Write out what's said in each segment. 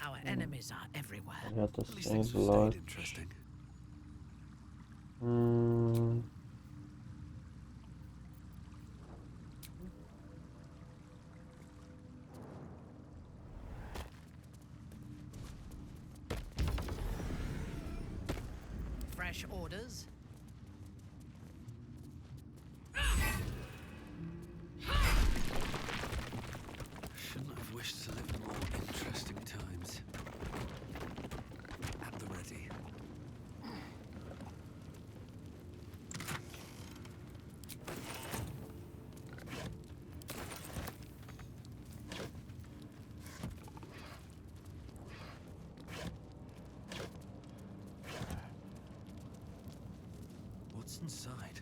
Our enemies are everywhere. I got the At least same things have blood. stayed interesting. Hmm. Fresh orders. Shouldn't have wished to live in more interesting times. At the ready. What's inside?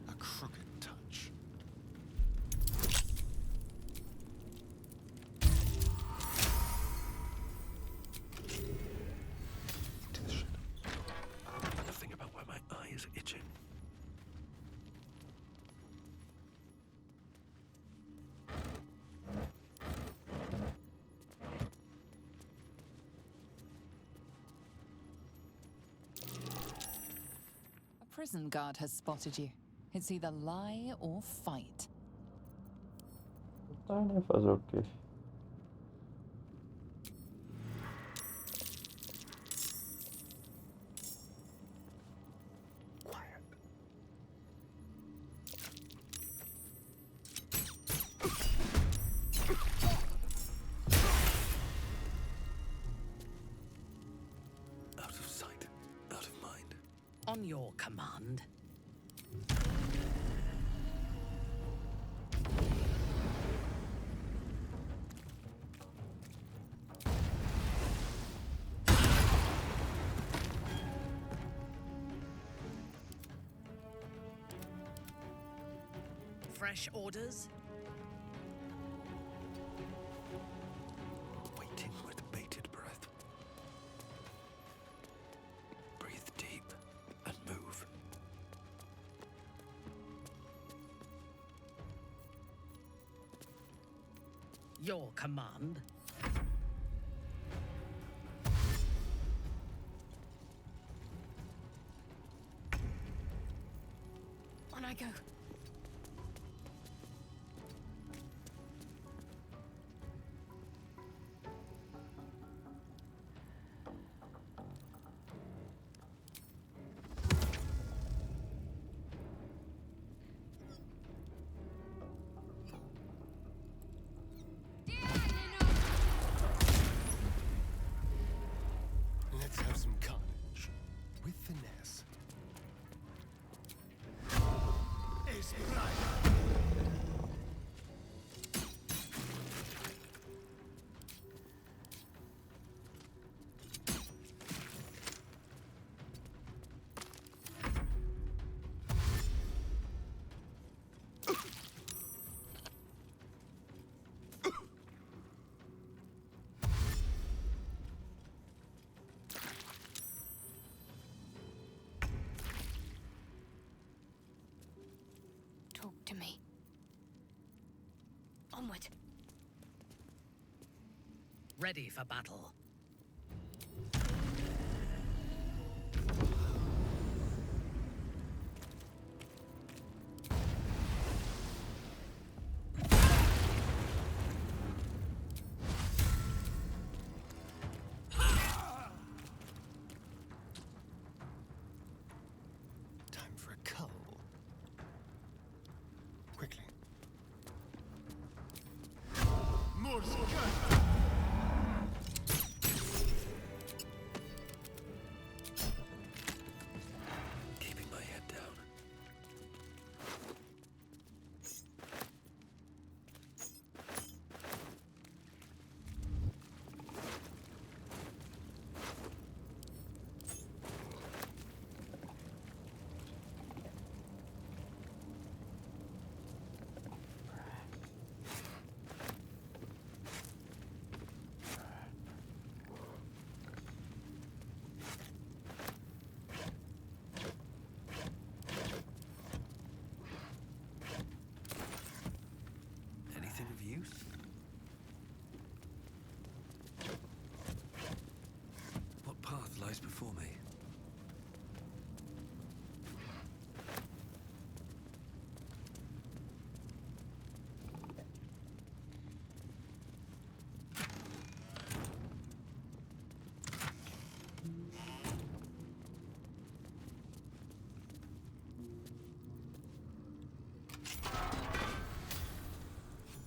A crooked touch. Into the shadow. Nothing about where my eye is itching. A prison guard has spotted you. It's either lie or fight. Tá, né? Fazer o quê? Quiet. Out of sight, out of mind. On your command. Fresh orders. Waiting with bated breath. Breathe deep and move. Your command. On I go. Let's have some carnage. With finesse. Talk to me. Onward. Ready for battle. Time for a cull. Quickly.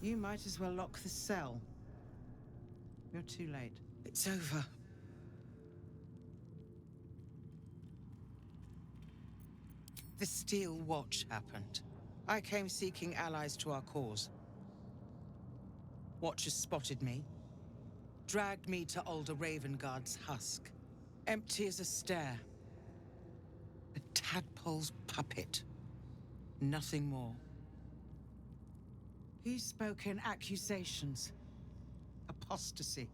You might as well lock the cell. You're too late. It's over. The Steel Watch happened. I came seeking allies to our cause. Watchers spotted me, dragged me to Older Ravengard's husk. Empty as a stare. A tadpole's puppet. Nothing more. He spoke in accusations. Apostasy.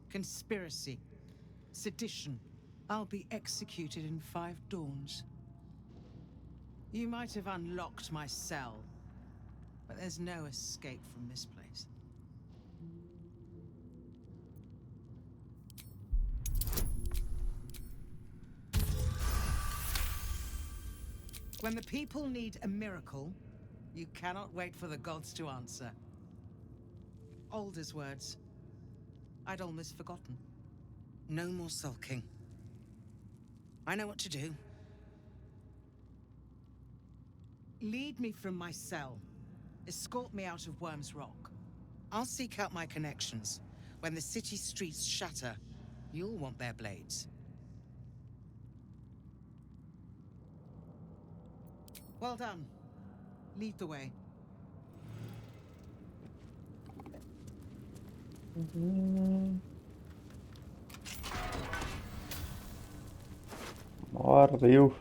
Conspiracy. Sedition. I'll be executed in 5 dawns. You might have unlocked my cell, but there's no escape from this place. When the people need a miracle, you cannot wait for the gods to answer. Alder's words. I'd almost forgotten. No more sulking. I know what to do. Lead me from my cell. Escort me out of Worm's Rock. I'll seek out my connections. When the city streets shatter, you'll want their blades. Well done. Lead the way. Morreu.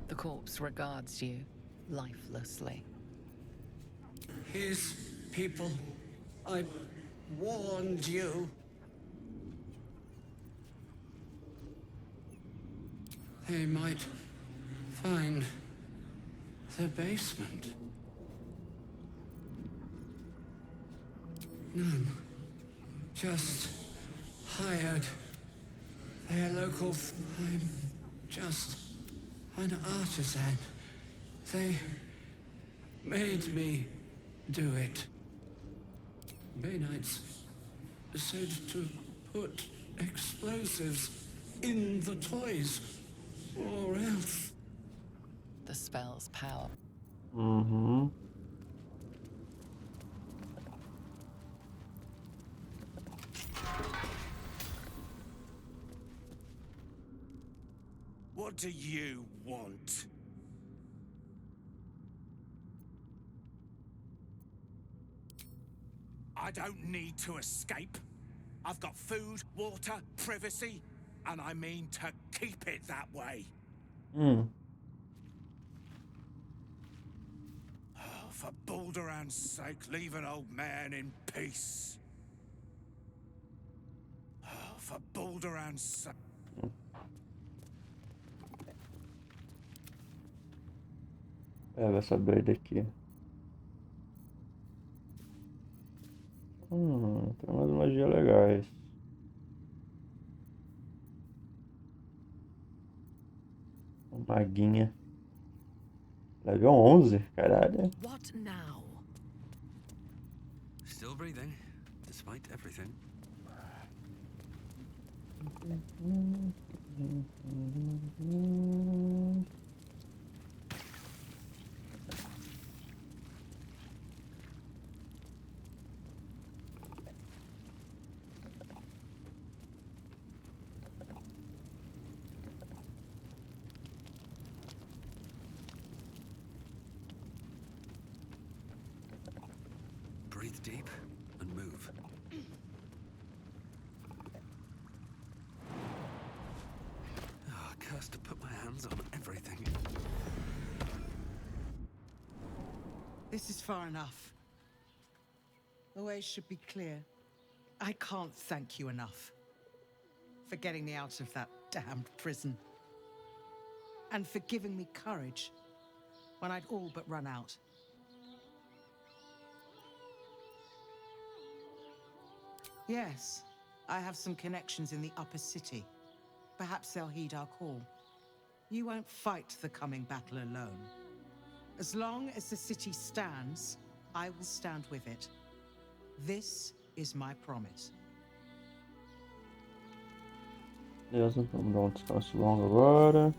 The corpse regards you lifelessly. His people, I warned you. They might find the basement. None. Just hired their local. I'm just an artisan. They made me do it. Bay Knights said to put explosives in the toys, or else. The spell's power. Uhum. What do you want? I don't need to escape. I've got food, water, privacy, and I mean to keep it that way. Hum. Oh, for Balduran's sake, leave an old man in peace. Oh, for Balduran's sake. Pega essa doida aqui. Tem umas magias legais. Uma maguinha. Level 11, caralho. What now? Still breathing, despite everything. Breathe deep and move. Oh, cursed to put my hands on everything. This is far enough. The way should be clear. I can't thank you enough for getting me out of that damned prison. And for giving me courage when I'd all but run out. Yes, I have some connections in the upper city. Perhaps they'll heed our call. You won't fight the coming battle alone. As long as the city stands, I will stand with it. This is my promise. Beleza, vamos dar um descanso longo agora.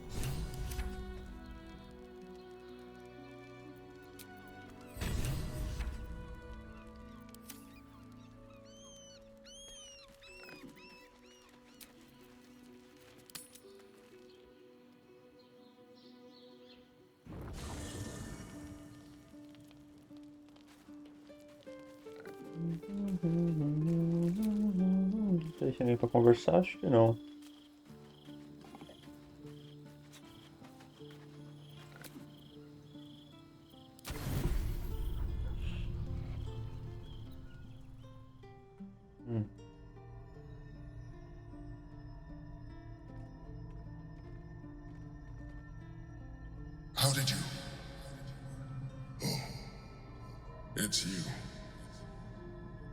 Não sei se tem alguém pra conversar, acho que não. How did you? Oh, it's you.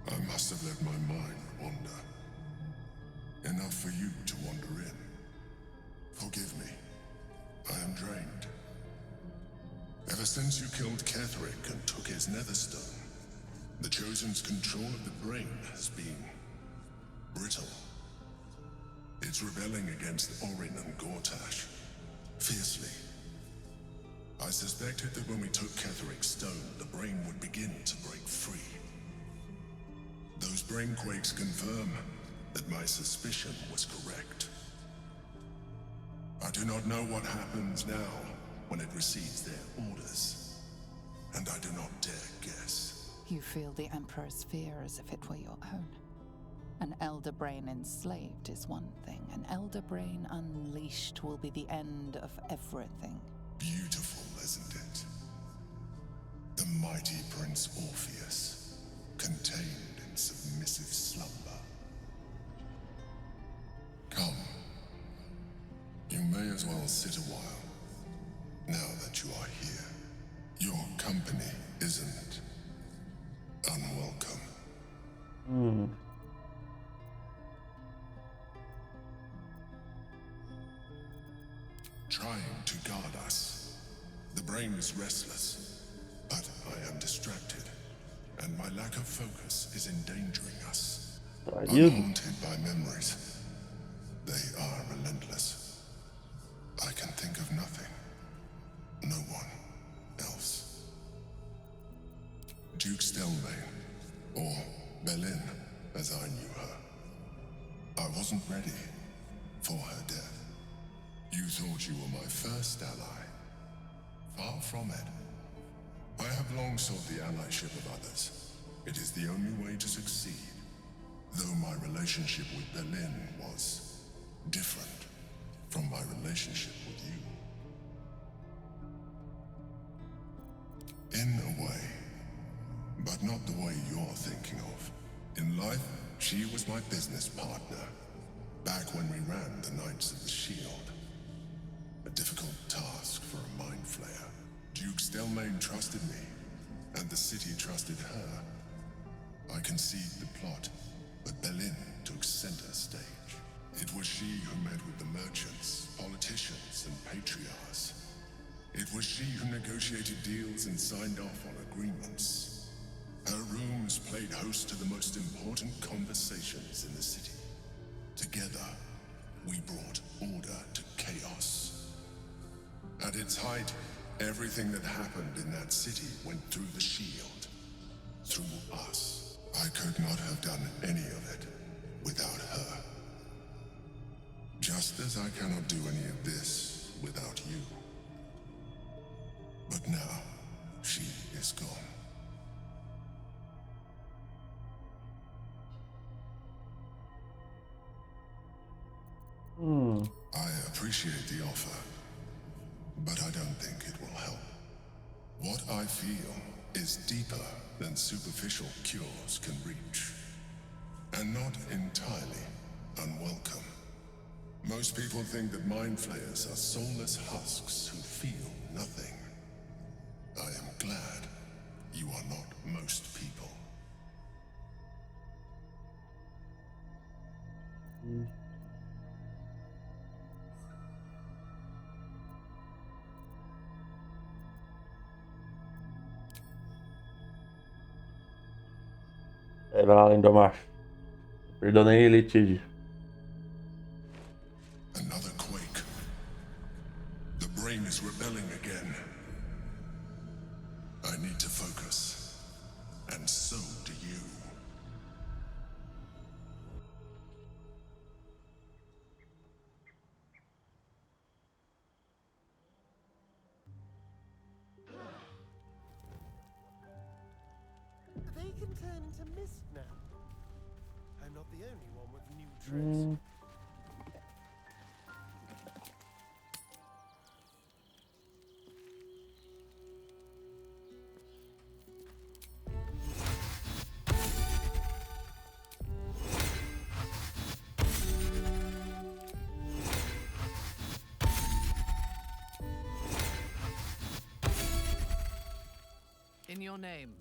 I must have let my mind wander. Enough for you to wander in. Forgive me. I am drained. Ever since you killed Ketherick and took his netherstone, the Chosen's control of the brain has been brittle. It's rebelling against Orin and Gortash fiercely. I suspected that when we took Ketherick's stone, the brain would begin to break free. Those brain quakes confirm that my suspicion was correct. I do not know what happens now when it receives their orders, and I do not dare guess. You feel the Emperor's fear as if it were your own. An elder brain enslaved is one thing. An elder brain unleashed will be the end of everything. Beautiful, isn't it? The mighty Prince Orpheus, contained in submissive slumber. Come. You may as well sit a while, now that you are here. Your company isn't unwelcome. Trying to guard us. The brain is restless, but I am distracted, and my lack of focus is endangering us. I'm haunted by memories. They are relentless. I can think of nothing. No one else. Duke Stelmane, or Belin, as I knew her. I wasn't ready for her death. You thought you were my first ally. Far from it. I have long sought the allyship of others. It is the only way to succeed. Though my relationship with Belin was different from my relationship with you. In a way, but not the way you're thinking of. In life, she was my business partner, back when we ran the Knights of the Shield. A difficult task for a mind flayer. Duke Stelmane trusted me, and the city trusted her. I conceived the plot, but Belin took center stage. It was she who met with the merchants, politicians, and patriarchs. It was she who negotiated deals and signed off on agreements. Her rooms played host to the most important conversations in the city. Together, we brought order to chaos. At its height, everything that happened in that city went through the shield. Through us. I could not have done any of it without her. Just as I cannot do any of this without you. But now, she is gone. I appreciate the offer, but I don't think it will help. What I feel is deeper than superficial cures can reach, and not entirely unwelcome. Most people think that mind flayers are soulless husks who feel nothing. I am glad you are not most people. Vai lá, Lindomar. Perdonei, Elitide. brain is rebelling again. I need to focus. And so do you. They can turn into mist now. I'm not the only one with new tricks. In your name.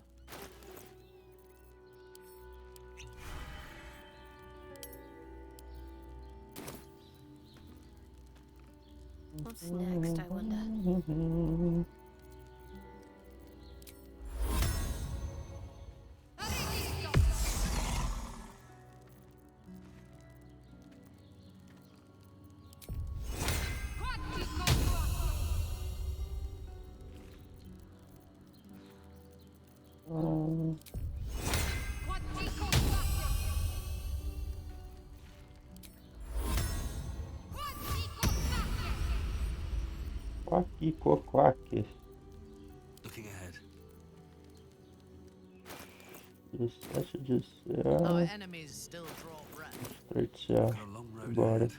What's next, I wonder? Quacky quacky. Looking ahead. Our enemies still draw breath. Встреча Got a long road Барdo. ahead.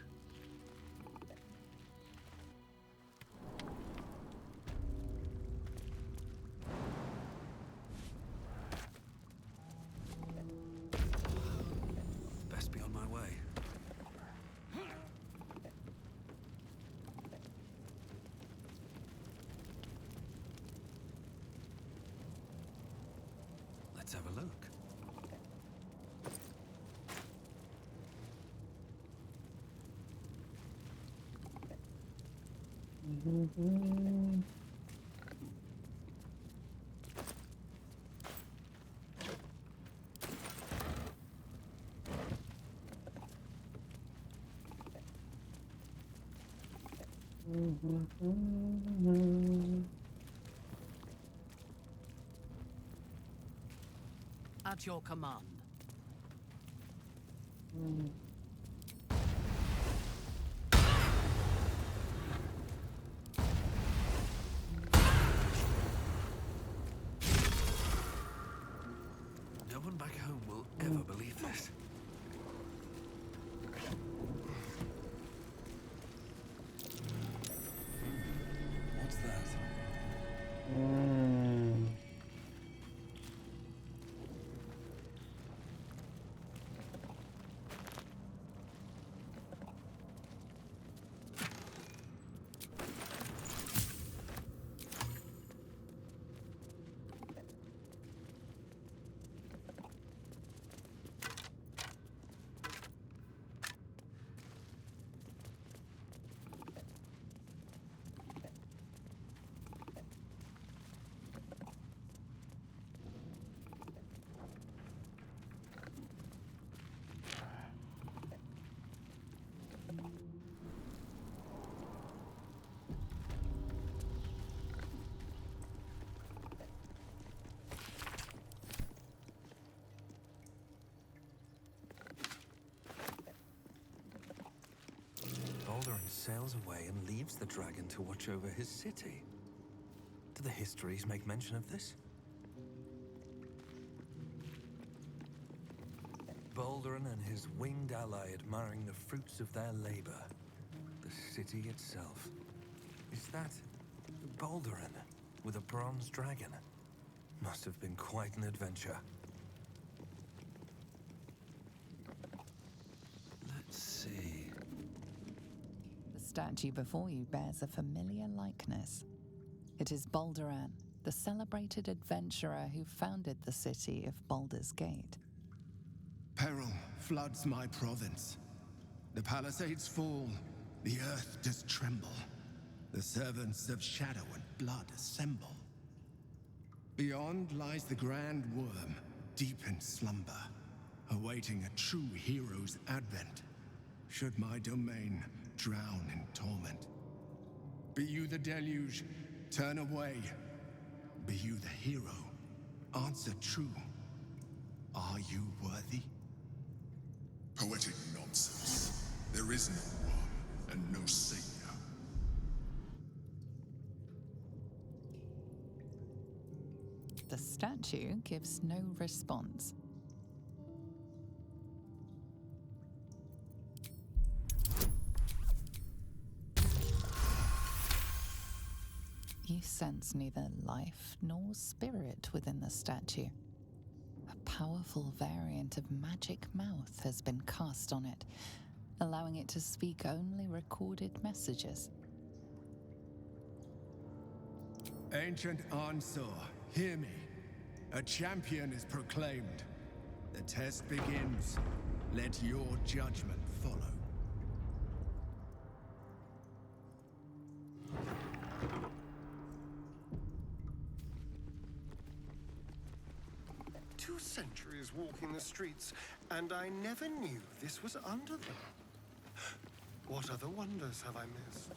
Best be on my way. Let's have a look. At your command. No one back home will ever believe this. What's that? Baldur sails away and leaves the dragon to watch over his city. Do the histories make mention of this? Baldurin and his winged ally admiring the fruits of their labor. The city itself. Is that Baldurin with a bronze dragon? Must have been quite an adventure. Let's see. The statue before you bears a familiar likeness. It is Balduran, the celebrated adventurer who founded the city of Baldur's Gate. Peril floods my province. The palisades fall, the earth does tremble. The servants of shadow and blood assemble. Beyond lies the grand worm, deep in slumber, awaiting a true hero's advent, should my domain drown in torment. Be you the deluge, turn away. Be you the hero, answer true. Are you worthy? Poetic nonsense. There is no one, and no savior. The statue gives no response. You sense neither life nor spirit within the statue. A powerful variant of magic mouth has been cast on it, allowing it to speak only recorded messages. Ancient Ansor, hear me. A champion is proclaimed. The test begins. Let your judgment follow. Two centuries walking the streets, and I never knew this was under them. What other wonders have I missed?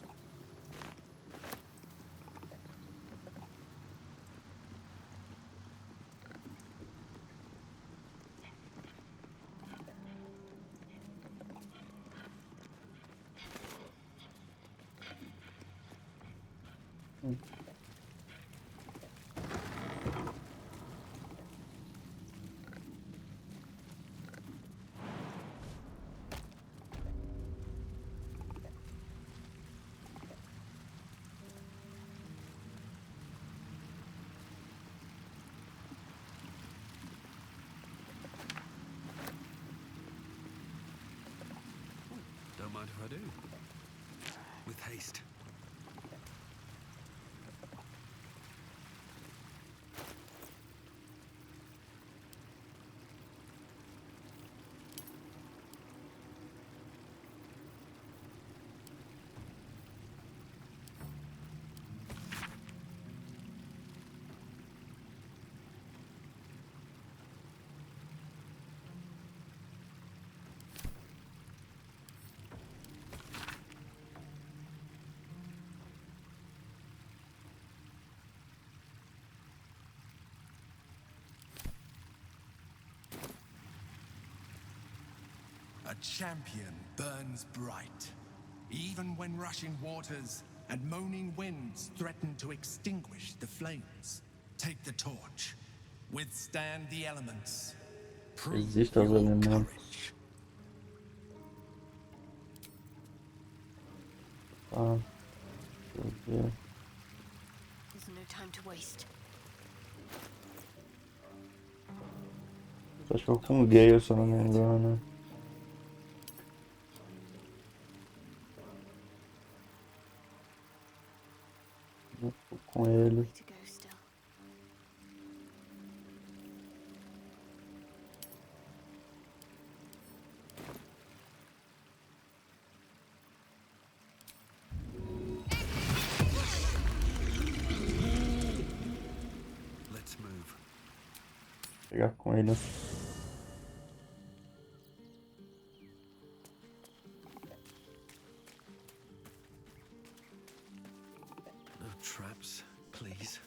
Don't mind if I do. With haste. A champion burns bright, even when rushing waters and moaning winds threaten to extinguish the flames. Take the torch. Withstand the elements. Prove Resista aos your elementos. courage. Ah, deixa eu ver. There's no time to waste. Acho que eu com Gale, se eu não me engano. Eu tô com ele. Way to go still. Let's move. Pegar com ele. No traps, please.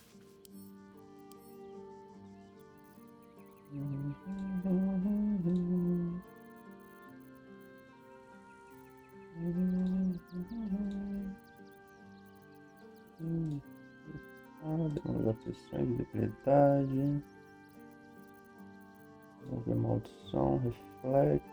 Temos aflições de debilidade. Vamos ver maldição, reflexo.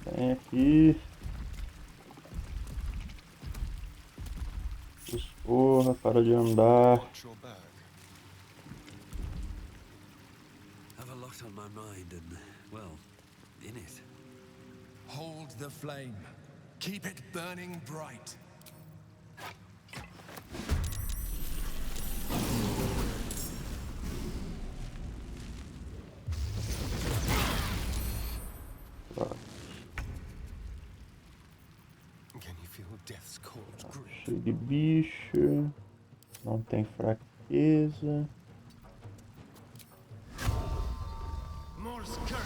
Vem aqui. Porra, para de andar. Watch your back. Have a lot on my mind and, well, in it. Hold the flame. Keep it burning bright. Can you feel death's cold grip? Cheio de bicho. Não tem fraqueza. Morse Kirk.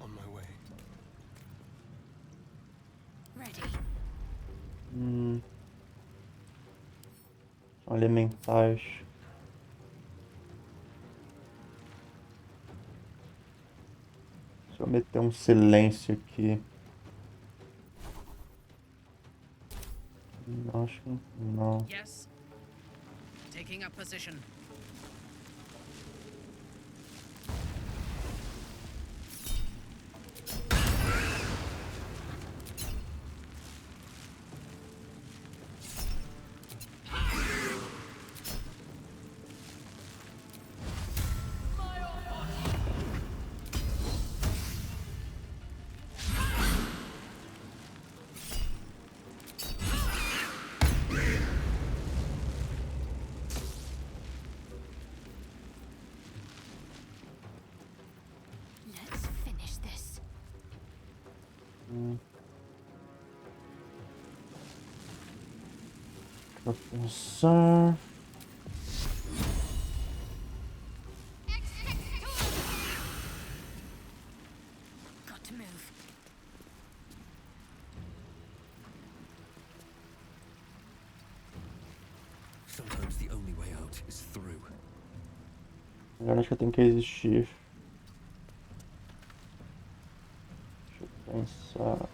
On my way. Ready. São elementais. Deixa eu meter um silêncio aqui. Não, acho que não. Yes. Taking up position. Let's finish this. Deixa eu pensar. Got to move. Sometimes the only way out is through. Agora acho que eu tenho que existir. Deixa eu pensar.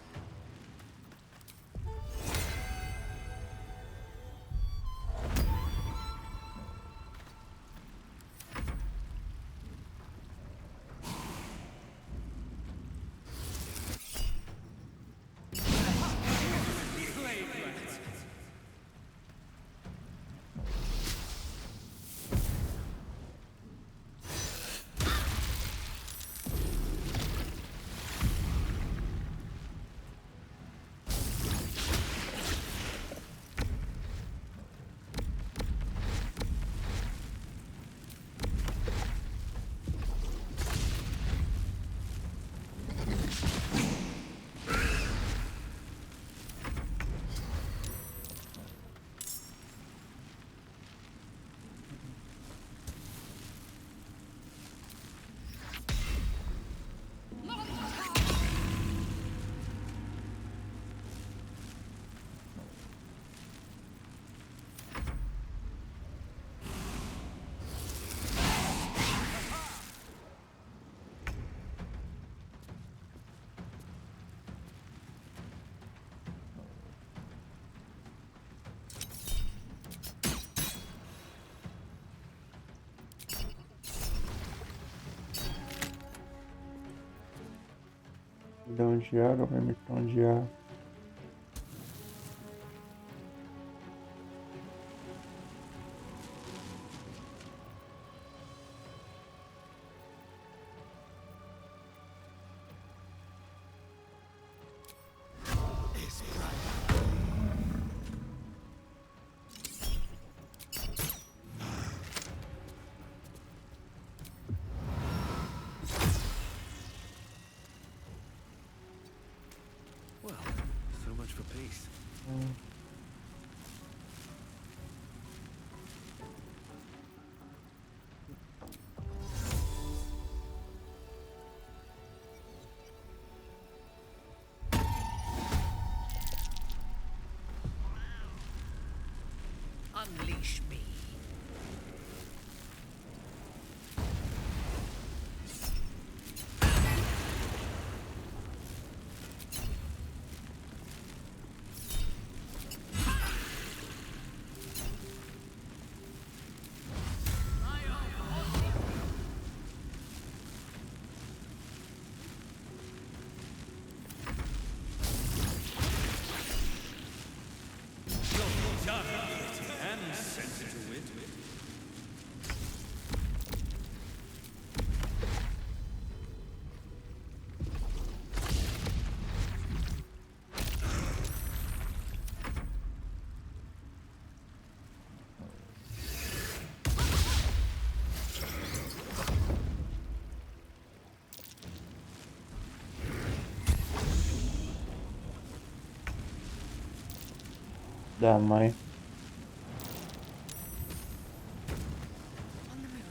Milhão de água, vai milhão de água. Well, Unleash me. Damn, my. On the move.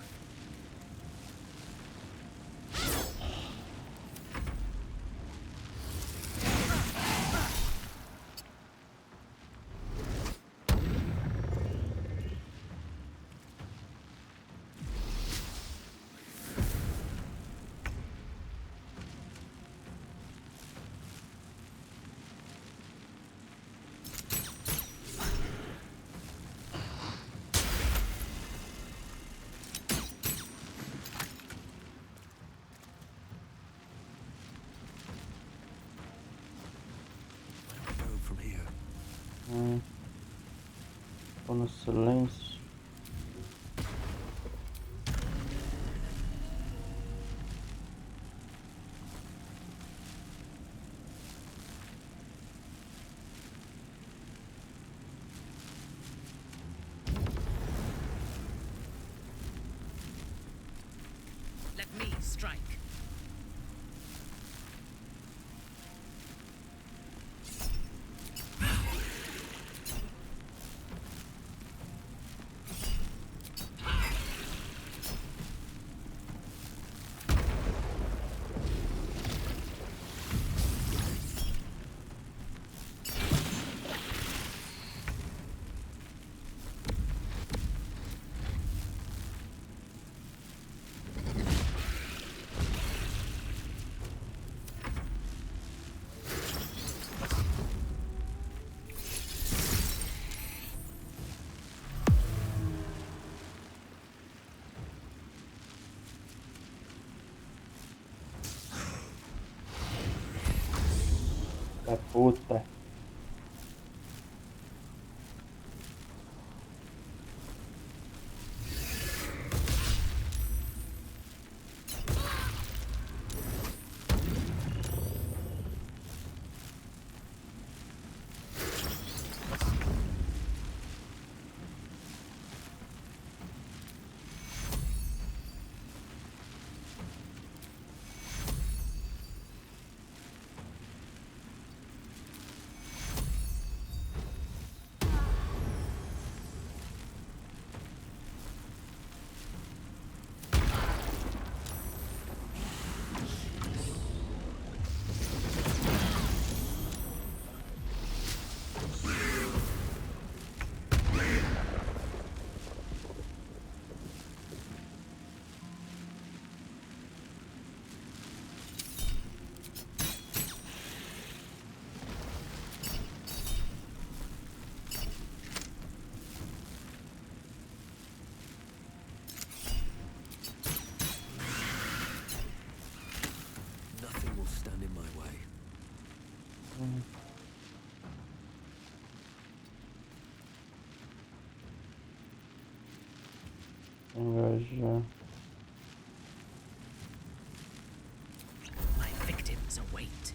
Go from here. Tô no silêncio. Let me strike. Da puta. Nothing will stand in my way. Engajar. My victims await.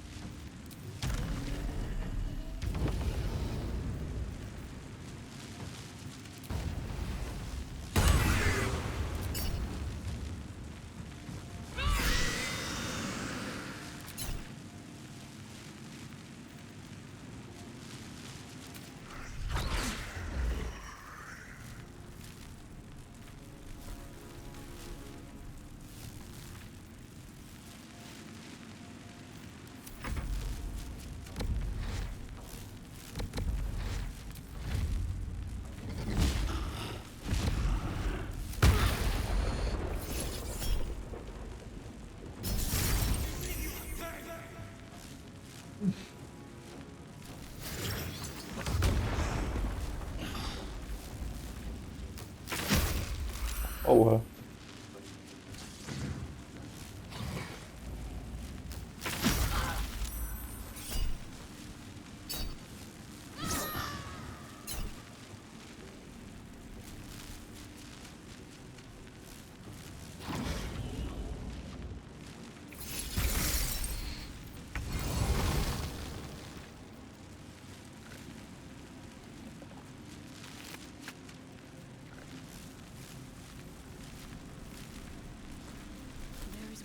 Porra.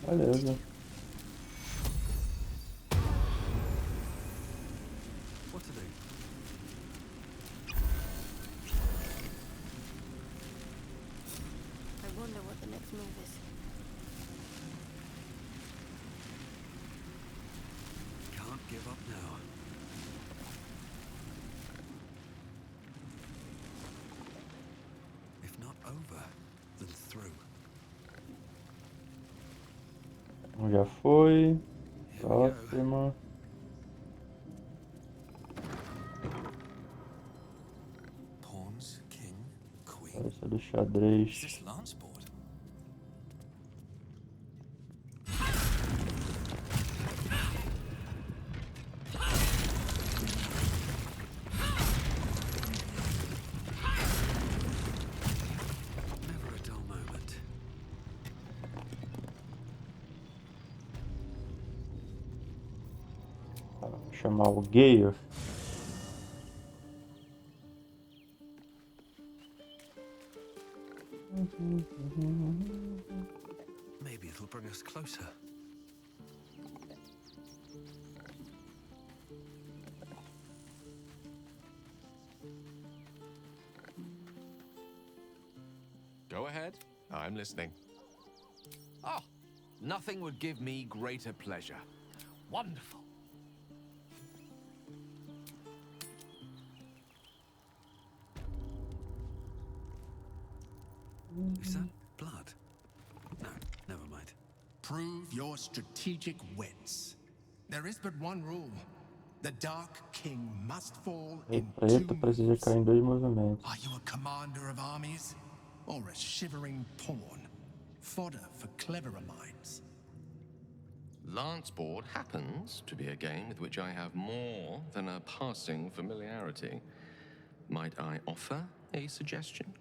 Beleza. What to do? I wonder what the next move is. Can't give up now. If not over, then through. Já foi. Here we go. Próxima. Pawns, king, queen. Essa do Is xadrez. this lance board? Never a dull moment. Chamar o Gale. Maybe it'll bring us closer. Go ahead. I'm listening. Oh, nothing would give me greater pleasure. Wonderful. Is that blood? No, never mind. Prove your strategic wits. There is but one rule. The Dark King must fall Rei in preto two precisa moves. cair em 2 movimentos. Are you a commander of armies? Or a shivering pawn? Fodder for cleverer minds. Lance board happens to be a game with which I have more than a passing familiarity. Might I offer a suggestion?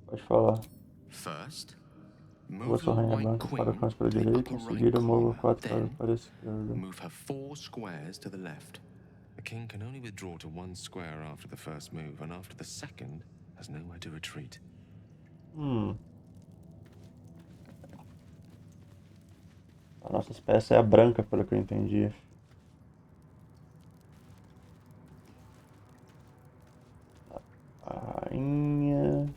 Pode falar. First, Mova move sua your rainha white branca para o queen canto para a to the direita. upper Em right seguida, mova corner. 4 Then, para a esquerda. move her 4 squares to the left. The king can only withdraw to 1 square after the first move, and after the second, has nowhere to retreat. A nossa peça é a branca, pelo que eu entendi. A rainha.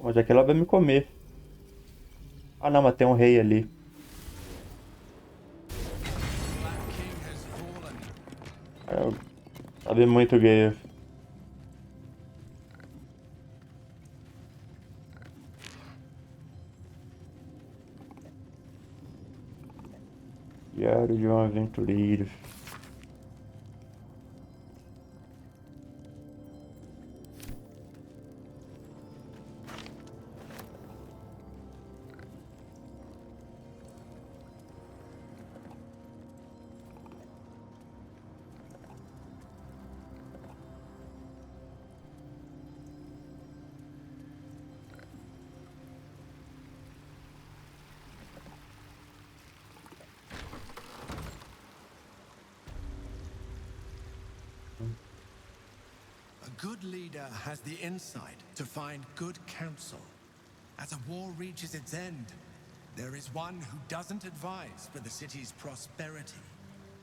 Mas aqui ela vai me comer. Ah não, mas tem um rei ali. Eu sabe muito gay. Diário de um aventureiro. A good leader has the insight to find good counsel. As a war reaches its end, there is one who doesn't advise for the city's prosperity.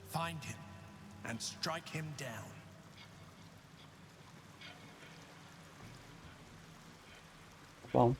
Find him and strike him down. Bom.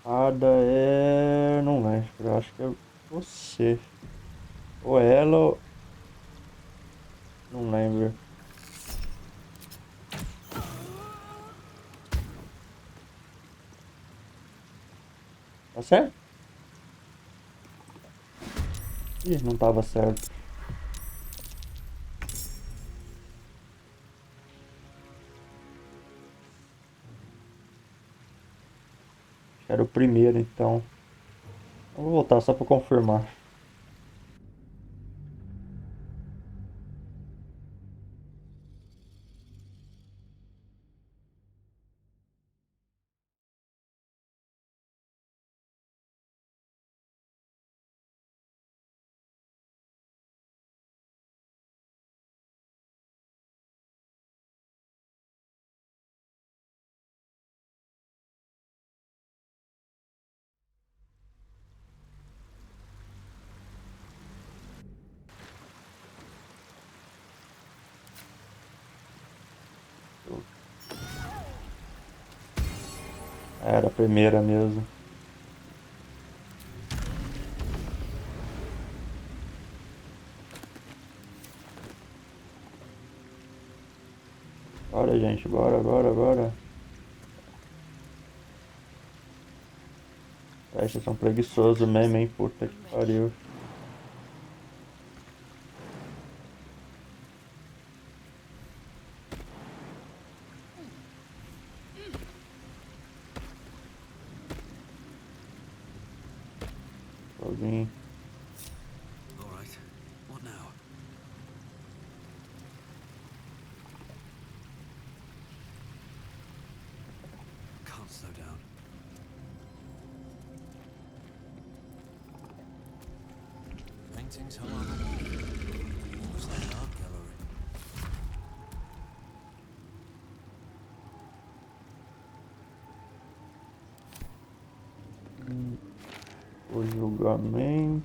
Ada é... Não lembro. Eu acho que é você. Ou ela ou... Não lembro. Tá certo? Ih, não tava certo. Era o primeiro, então. Eu vou voltar só pra confirmar. Era a primeira mesmo. Bora, gente. Bora, bora, bora. Vocês são preguiçosos mesmo, hein? Puta que pariu. Sozinho. All right. What now? Can't slow down. Paintings hung on the wall. Almost like an art gallery. O julgamento.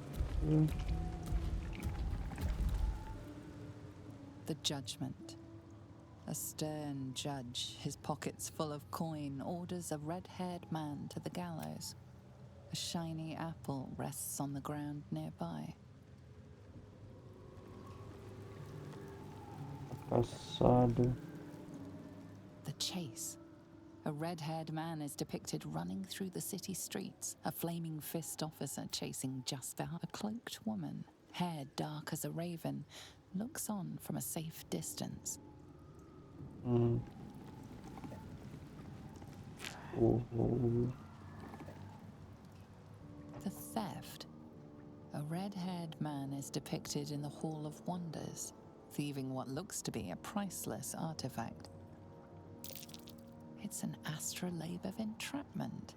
The judgment. A stern judge, his pockets full of coin, orders a red-haired man to the gallows. A shiny apple rests on the ground nearby. Passado. The chase. A red-haired man is depicted running through the city streets, a flaming fist officer chasing just behind. A cloaked woman, hair dark as a raven, looks on from a safe distance. The theft. A red-haired man is depicted in the Hall of Wonders, thieving what looks to be a priceless artifact. It's an astrolabe of entrapment.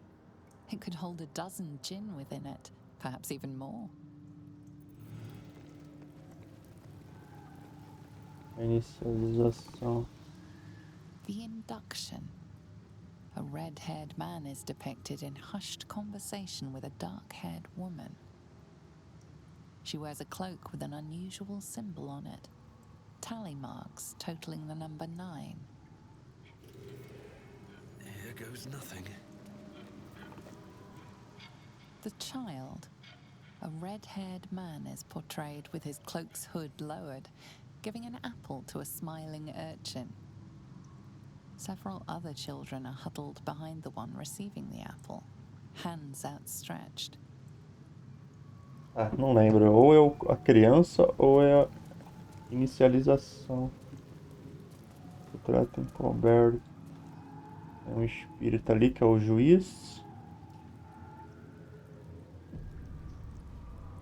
It could hold a dozen jinn within it, perhaps even more. Inicialização. The induction. A red-haired man is depicted in hushed conversation with a dark-haired woman. She wears a cloak with an unusual symbol on it. Tally marks totaling the number 9. Here goes nothing. The child. A red-haired man is portrayed with his cloak's hood lowered, giving an apple to a smiling urchin. Several other children are huddled behind the one receiving the apple, hands outstretched. Ah, não lembro. Ou é a criança ou é a inicialização. O trato encoberto. Tem um espírito ali que é o juiz.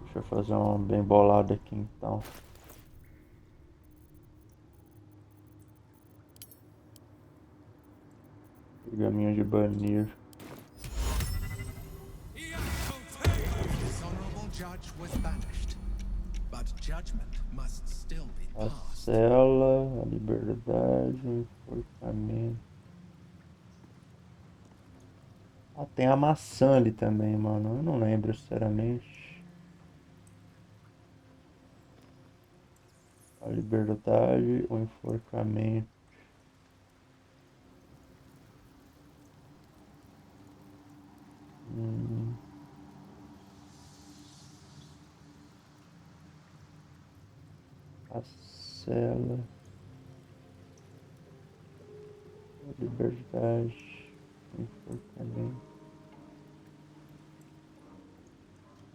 Deixa eu fazer uma bem bolada aqui então. Pergaminho de banir. A cela, a liberdade, o enforcamento. Ah, tem a maçã ali também, mano. Eu não lembro, sinceramente. A liberdade, o enforcamento. A cela. A liberdade. O enforcamento.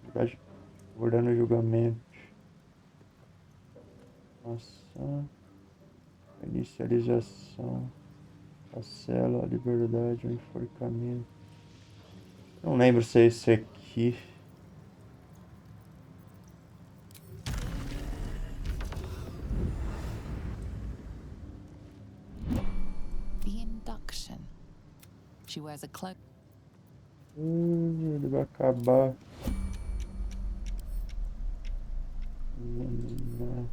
Liberdade. Guardando o julgamento. Maçã. Inicialização. A cela, a liberdade, o enforcamento. Não lembro se é esse aqui. The induction. She wears a cloak. Ele vai acabar. Como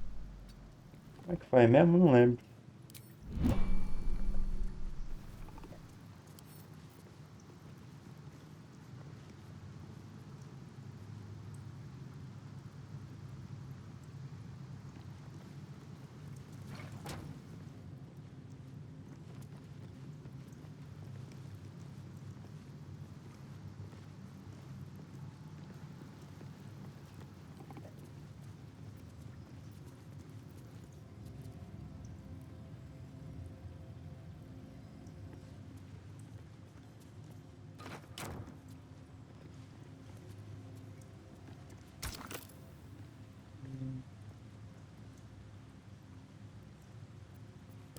é que faz mesmo? Não lembro.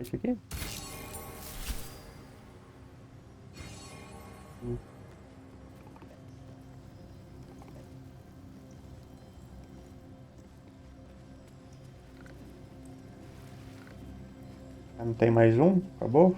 Esse aqui? Ah, não tem mais um? Acabou?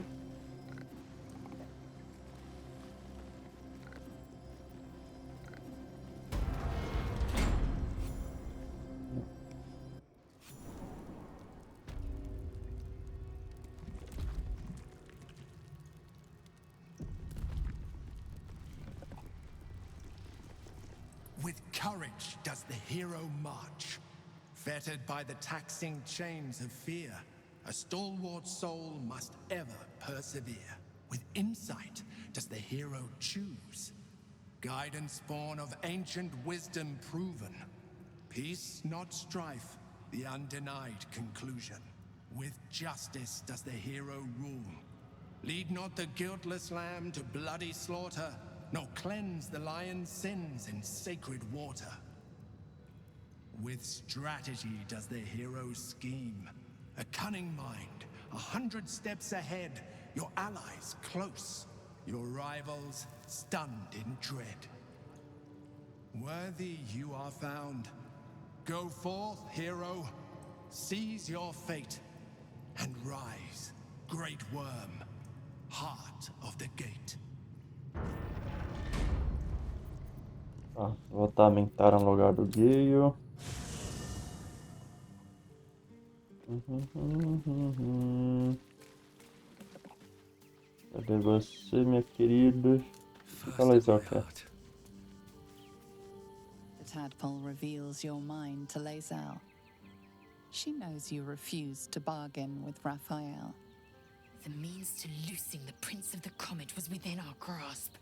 With courage does the hero march. Fettered by the taxing chains of fear, a stalwart soul must ever persevere. With insight does the hero choose. Guidance born of ancient wisdom proven. Peace, not strife, the undenied conclusion. With justice does the hero rule. Lead not the guiltless lamb to bloody slaughter, nor cleanse the lion's sins in sacred water. With strategy does the hero scheme. A cunning mind, 100 steps ahead, your allies close, your rivals stunned in dread. Worthy you are found. Go forth, hero, seize your fate, and rise, great worm, heart of the gate. Tá, voltar a aumentar no lugar do Gale. Cadê você, minha querida? Fala isso, ok. The tadpole reveals your mind to Lae'zel. She knows you refused to bargain with Raphael. The means to loosing the Prince of the Comet was within our grasp,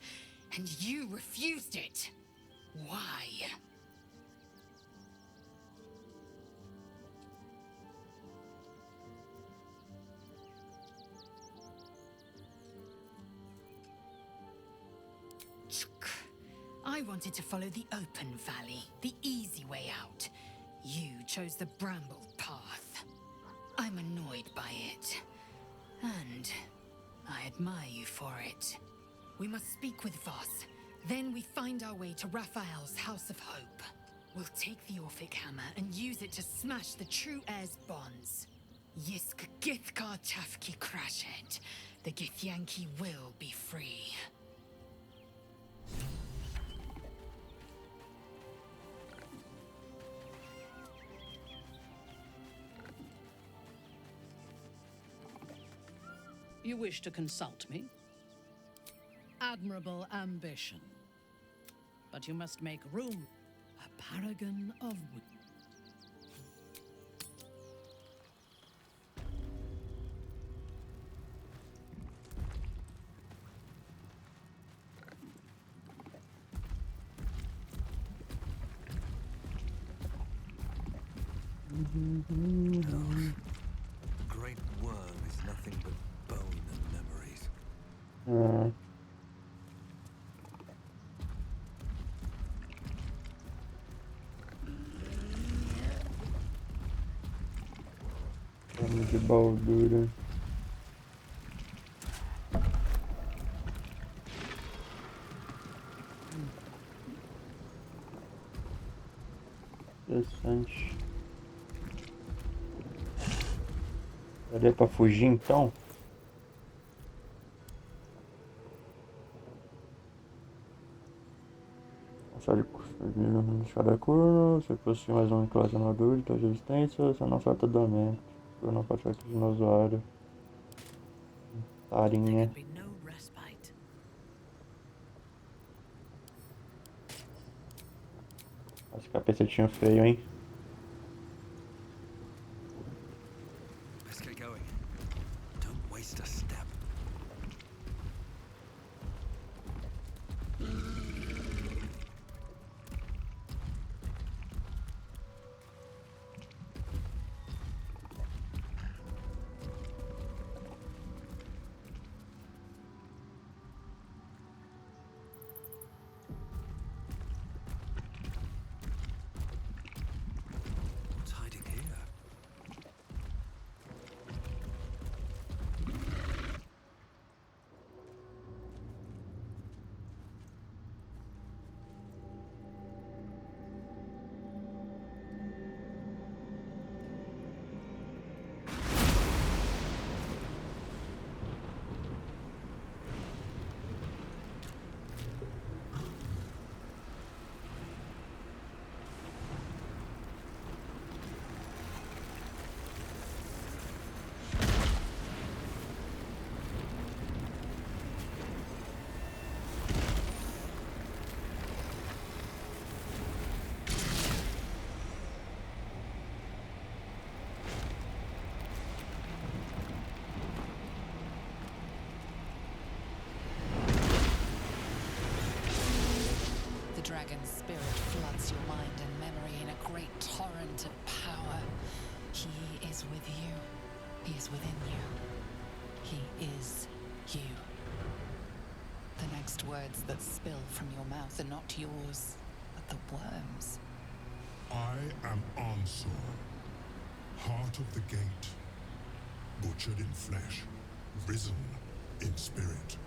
and you refused it. Why? I wanted to follow the open valley, the easy way out. You chose the brambled path. I'm annoyed by it. And I admire you for it. We must speak with Voss. Then we find our way to Raphael's House of Hope. We'll take the Orphic Hammer and use it to smash the True Heir's bonds. Yisk Githkar Tafki Crashet. The Githyanki will be free. You wish to consult me? Admirable ambition. But you must make room. A paragon of wit. Great worm is nothing but bone and memories. Vamos de baldura. Interessante. Daria pra fugir então? Cada curva, se possui mais uma classe armadura, então resistência, você não falta dano. Eu não faço aqui no usuário. Tarinha. Esse capetetinho feio, hein? Let's get going. Don't waste a step. What's hiding here? The dragon's spirit floods your mind and memory in a great torrent of power. He is with you. He is within you. He is you. The next words that spill from your mouth are not yours, but the worms. I am Ansur, heart of the gate, butchered in flesh, risen in spirit.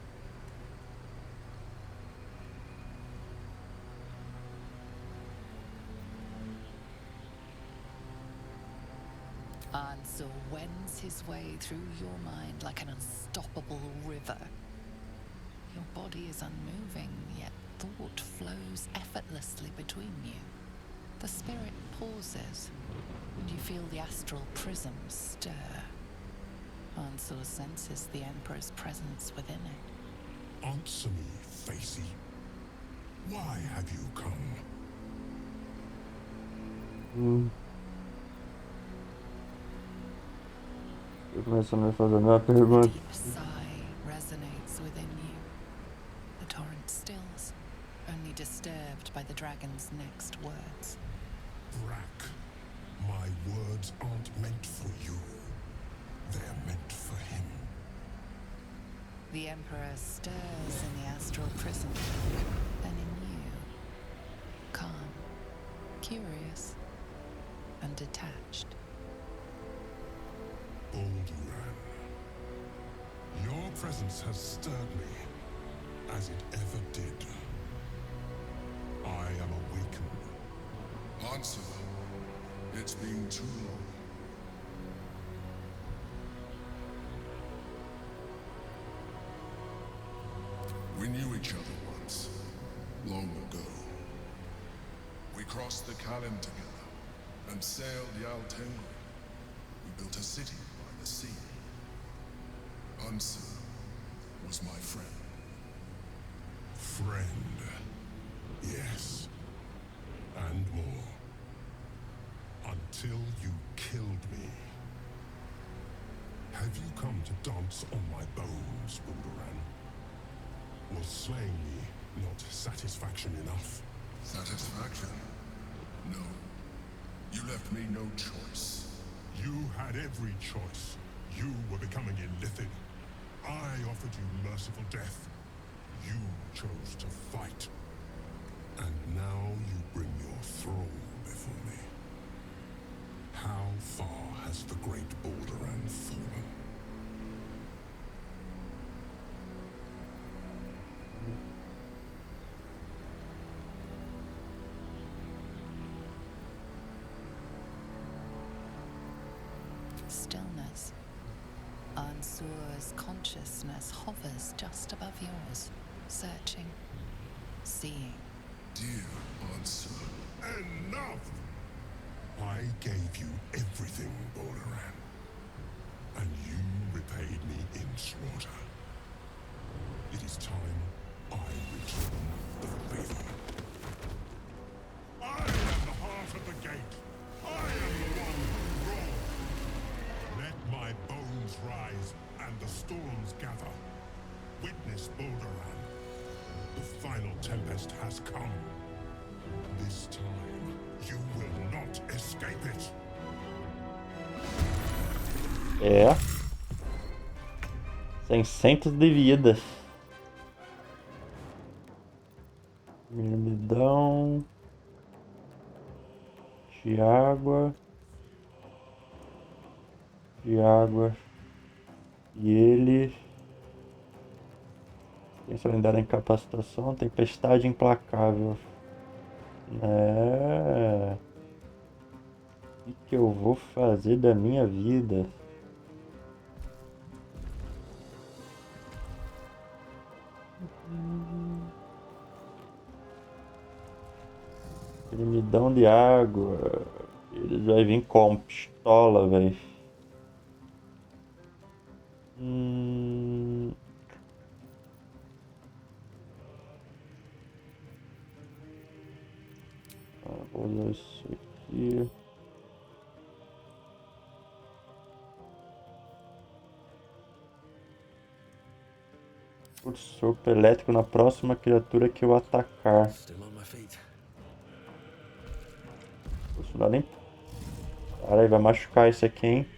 Ansur wends his way through your mind like an unstoppable river. Your body is unmoving, yet thought flows effortlessly between you. The spirit pauses, and you feel the astral prism stir. Ansur senses the Emperor's presence within it. Answer me, Facey. Why have you come? Começando a fazer uma pergunta. A deep sigh resonates within you. The torrent stills, only disturbed by the dragon's next words. Brack, my words aren't meant for you. They're meant for him. The Emperor stirs in the astral prison, then in you. Calm, curious, and detached. Balduran, your presence has stirred me, as it ever did. I am awakened. Answer. It's been too long. We knew each other once, long ago. We crossed the Kalin together, and sailed Yal Tengri. We built a city by the sea. Ansur was my friend. Friend. Yes. And more. Until you killed me. Have you come to dance on my bones, Balduran? Was slaying me not satisfaction enough? Satisfaction? No. You left me no choice. You had every choice. You were becoming illithid. I offered you merciful death. You chose to fight. And now you bring your thrall before me. How far has the great Balduran fallen? Stillness. Ansur's consciousness hovers just above yours, searching, seeing. Dear Ansur. Enough! I gave you everything, Balduran. And you repaid me in slaughter. It is time I return the favor. I am the heart of the gate. I am the one who roared. Let my bones rise and the storms gather. Witness Balduran. The final tempest has come. This time, you will not escape it. É. 600 de vida. Vermidão. De água. De água. E ele. Ciência lendária, incapacitação. Tempestade implacável. É. O que eu vou fazer da minha vida? Vermidão de água. Ele vai vir com pistola, velho. Vou usar isso aqui. Por sopro elétrico na próxima criatura que eu atacar. Isso não dá nem... Caralho, vai machucar esse aqui, hein?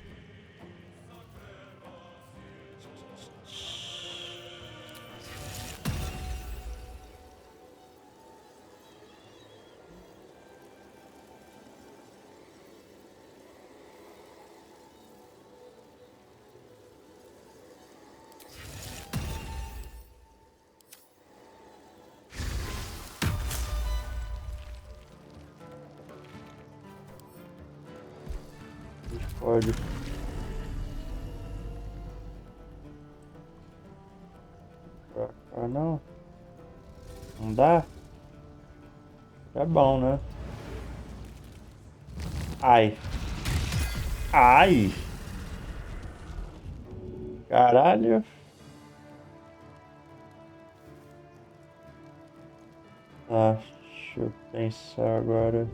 Pode. Pra cá não. Não dá? É bom, né? Ai. Ai. Caralho. Ah, deixa eu pensar agora.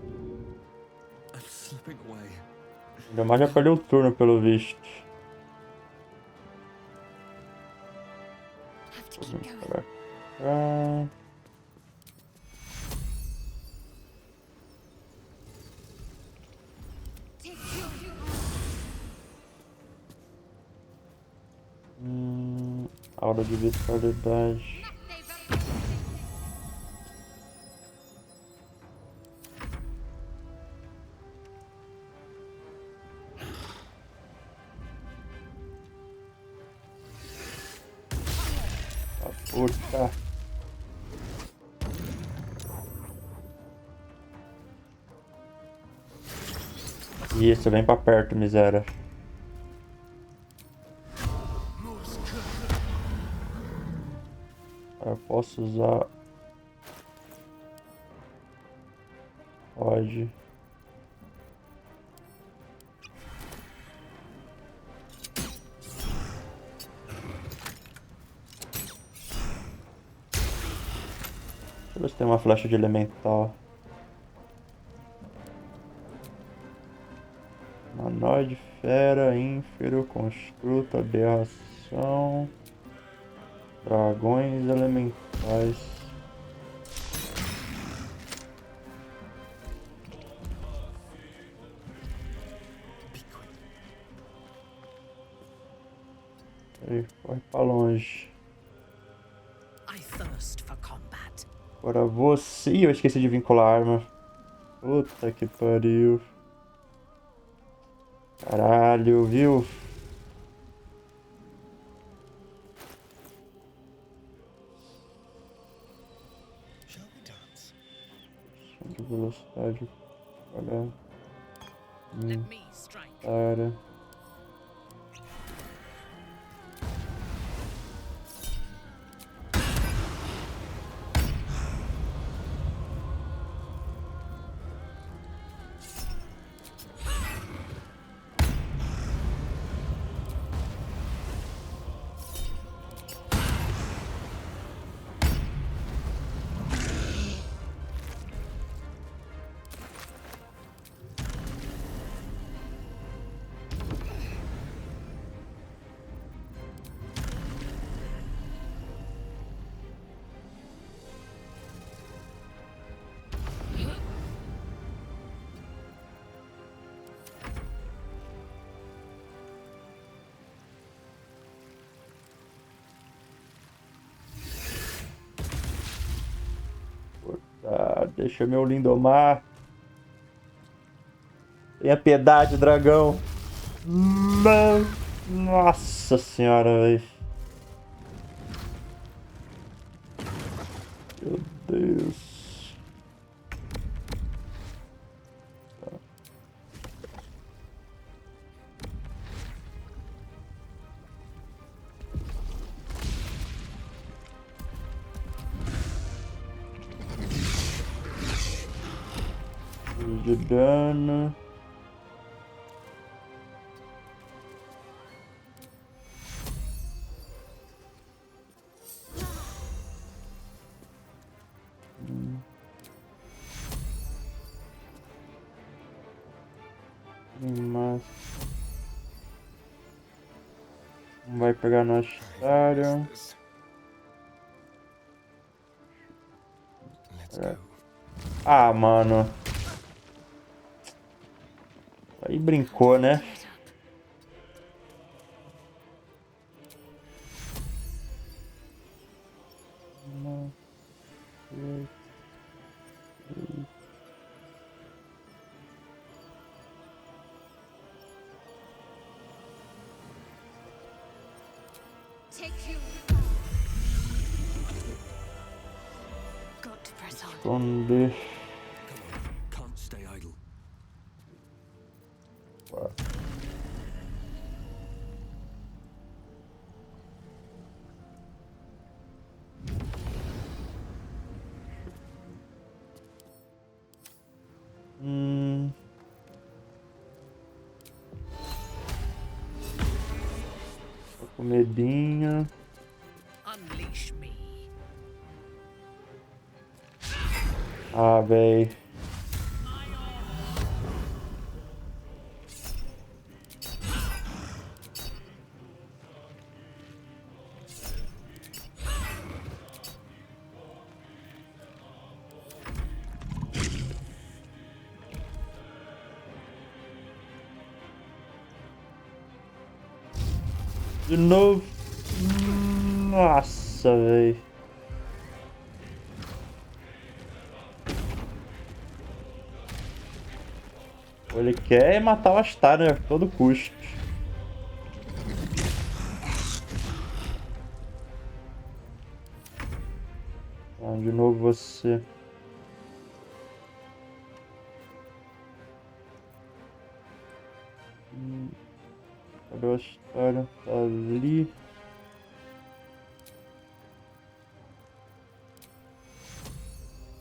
Ainda mais já perdeu o turno, pelo visto. Vamos pra cá. Aura de vitalidade. Puta. Isso, vem pra perto, miséria. Eu posso usar... Pode. Deixa eu ver se tem uma flecha de elemental. Humanoide, fera, ínfero, construto, aberração. Dragões elementais. Aí, corre pra longe. I thirst for combat. Agora você... Ih, eu esqueci de vincular a arma. Puta que pariu. Caralho, viu? De velocidade. Olha. Para. Ah, deixa meu Lindomar. Tenha piedade, dragão. Nossa senhora, velho. Meu Deus. Tá. De dano. Mas não vai pegar no astário. É. Ah, mano. Aí brincou, né? Esconder. Can't stay idle. Tô com medinho. Unleash me. Ah, véi. De novo. Nossa, véi. Ele quer matar o Astar, né? A todo custo. Ah, de novo você. Cadê o Astar? Tá ali.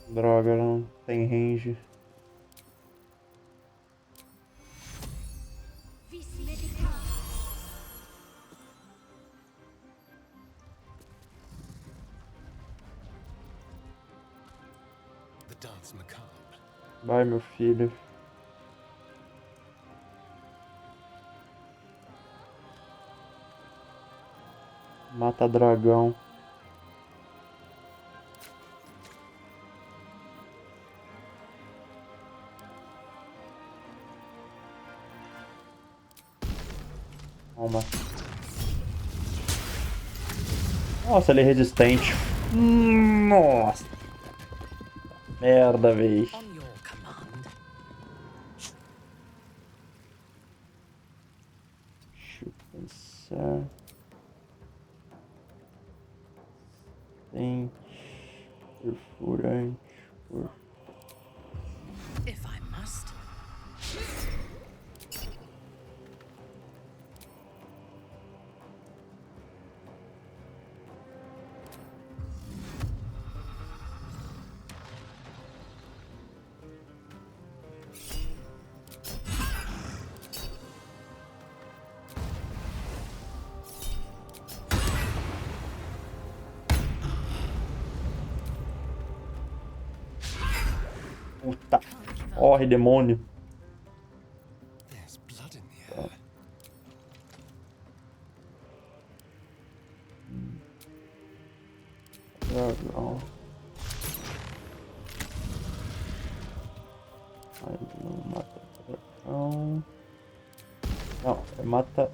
Droga, não tem range. Vai, meu filho. Mata dragão. Toma. Nossa, ele é resistente. Nossa. Merda, véi. On your command. Deixa eu pensar. Tem perfurante. If I must. Puta. Corre, demônio. There's blood in the air. Dragão. Aí não mata dragão. Não, mata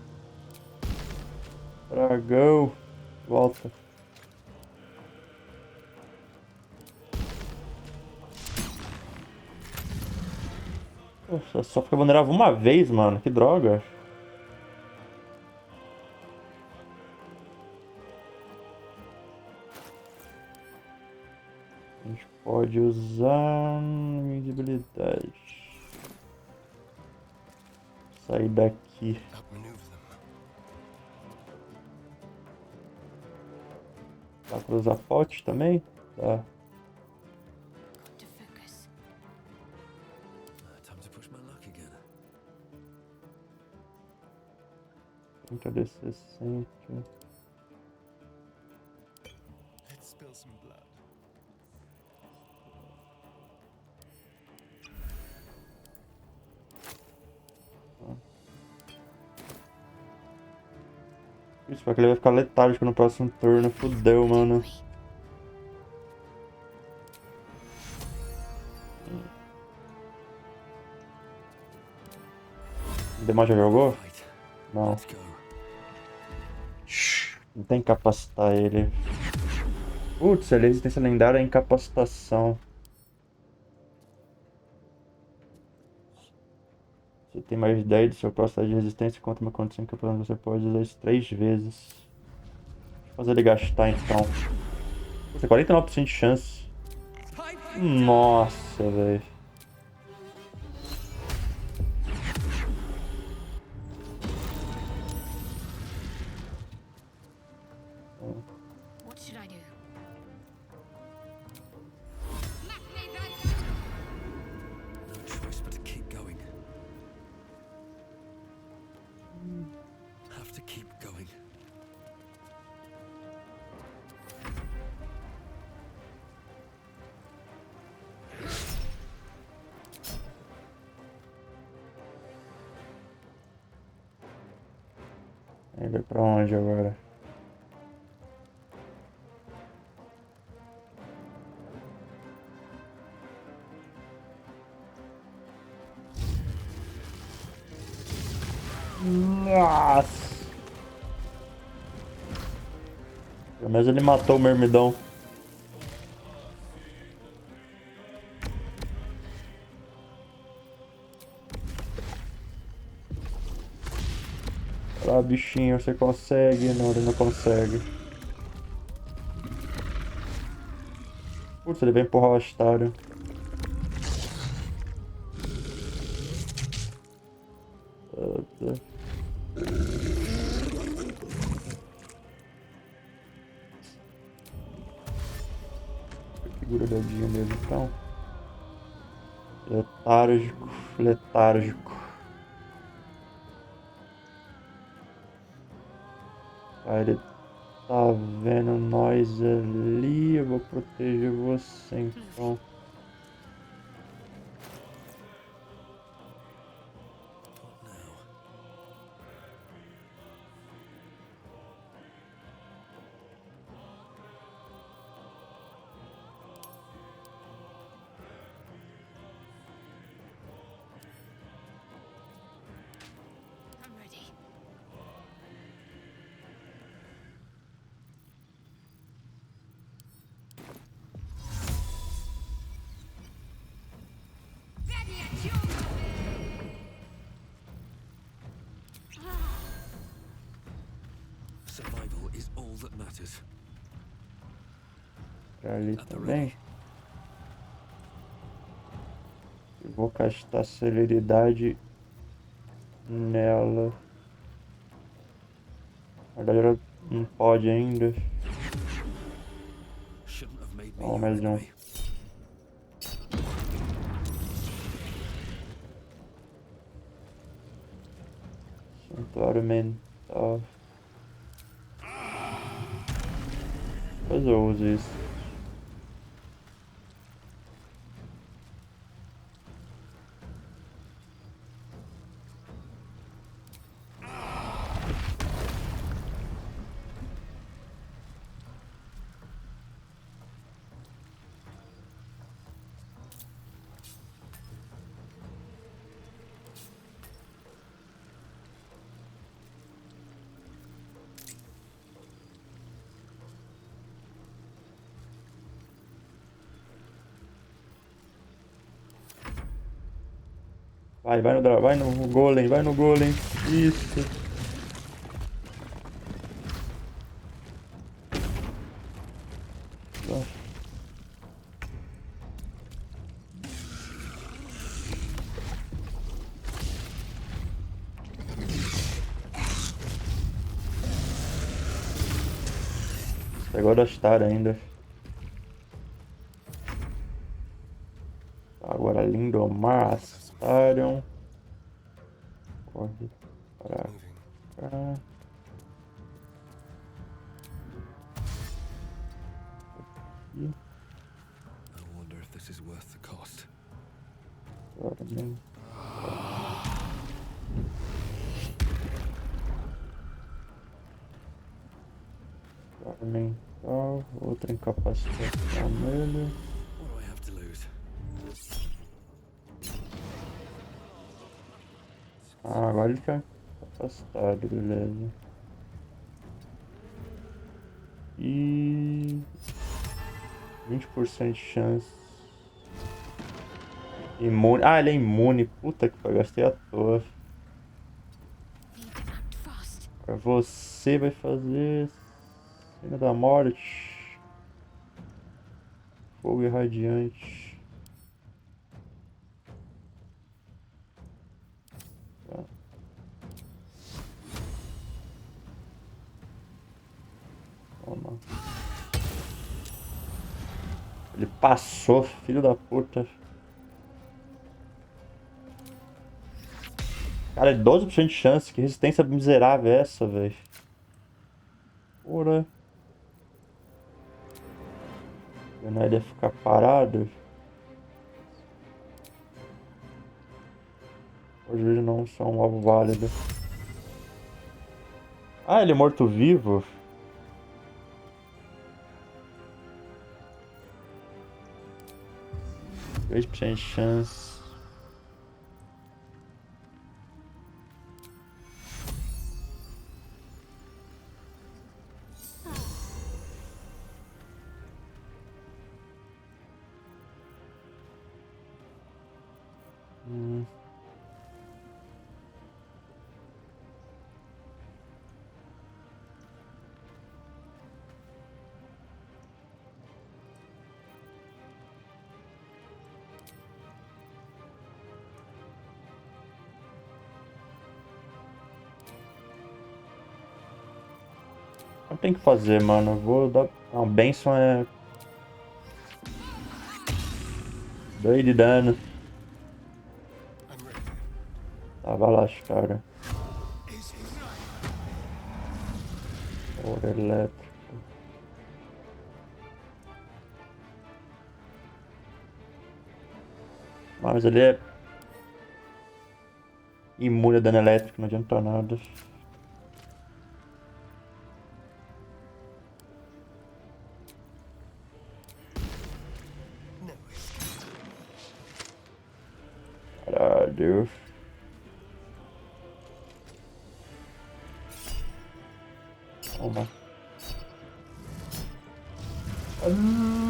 dragão. Volta. Poxa, só fica vulnerável uma vez, mano. Que droga. A gente pode usar invisibilidade. Sair daqui. Dá pra usar pote também? Tá. Time to push my luck again. 30 de 60. Let's spill some blood. Isso, porque ele vai ficar letárgico no próximo turno. Fudeu, mano. O Demar já jogou? Não. Não tem que incapacitar ele. Putz, ele é resistência lendária à incapacitação. Você tem mais 10 do seu próximo de resistência contra uma condição que você pode usar isso 3 vezes. Deixa eu fazer ele gastar então. Puta, 49% de chance. Nossa, velho. What should I do? No choice but to keep going. Have to keep going. Ele vai pra onde agora? Nossa! Pelo menos ele matou o Mermidão. Ah, bichinho, você consegue? Não, ele não consegue. Putz, ele vai empurrar o Astário. Figura dadinho mesmo, então. Letárgico, letárgico. Ah, ele tá vendo nós ali. Eu vou proteger você, então. I'm ready. is all that matters. Pra ali também. Eu vou castar celeridade nela. Na verdade ela não pode ainda. Shouldn't have made me Ó, your mais um. enemy. Santuário mental. Depois eu uso isso. Vai no golem, vai no golem. Isso. Agora estar ainda. Agora Lindomar, Astarion. Corre pra cá. Aqui. I wonder if this is worth the cost. Agora mesmo. Mental, outra incapacitação nele. What do I have to lose? Ah, agora ele tá incapacitado, beleza. E 20% de chance. Imune. Ah, ele é imune. Puta que pariu, gastei à toa. Agora você vai fazer Cena da Morte. Fogo irradiante. Tá. Toma. Ele passou, filho da puta. Cara, 12% de chance. Que resistência miserável é essa, velho? Porra. Não ia ficar parado. Hoje eles não são um alvo válido. Ah, ele é morto-vivo? Dois por cento de chance. Não tem o que fazer, mano. Eu vou dar. Não, Benção é. 2 de dano. Tava lá, cara. Hora elétrica. Mas ele é imune a dano elétrico, não adianta nada. Caralho. Toma.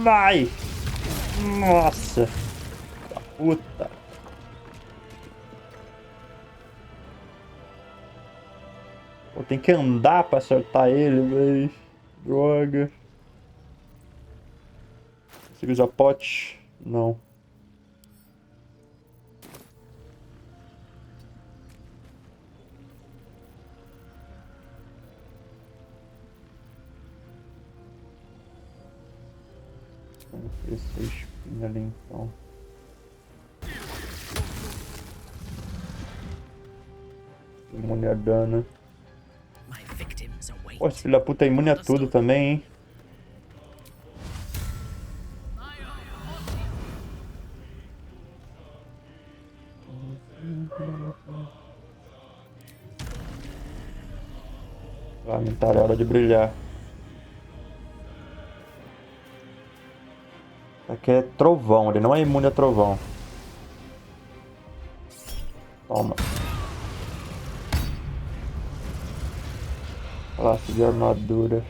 Vai! Nossa! Puta! Pô, Tem que andar pra acertar ele, véi. Droga. Consigo usar pote? Não. Essa espinha ali então. Imune a dano. Pô, esse filho da puta é imune a tudo também, hein? Lamentável, é hora de brilhar. Aqui é trovão, ele não é imune a trovão. Toma. Classe de armadura.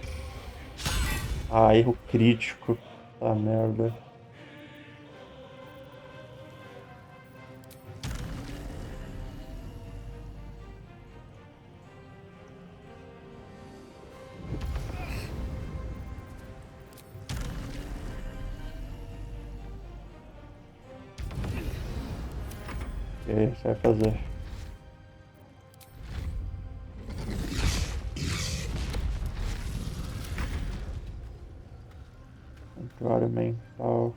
Ah, erro crítico. Tá merda. O que você vai fazer? Santuário mental.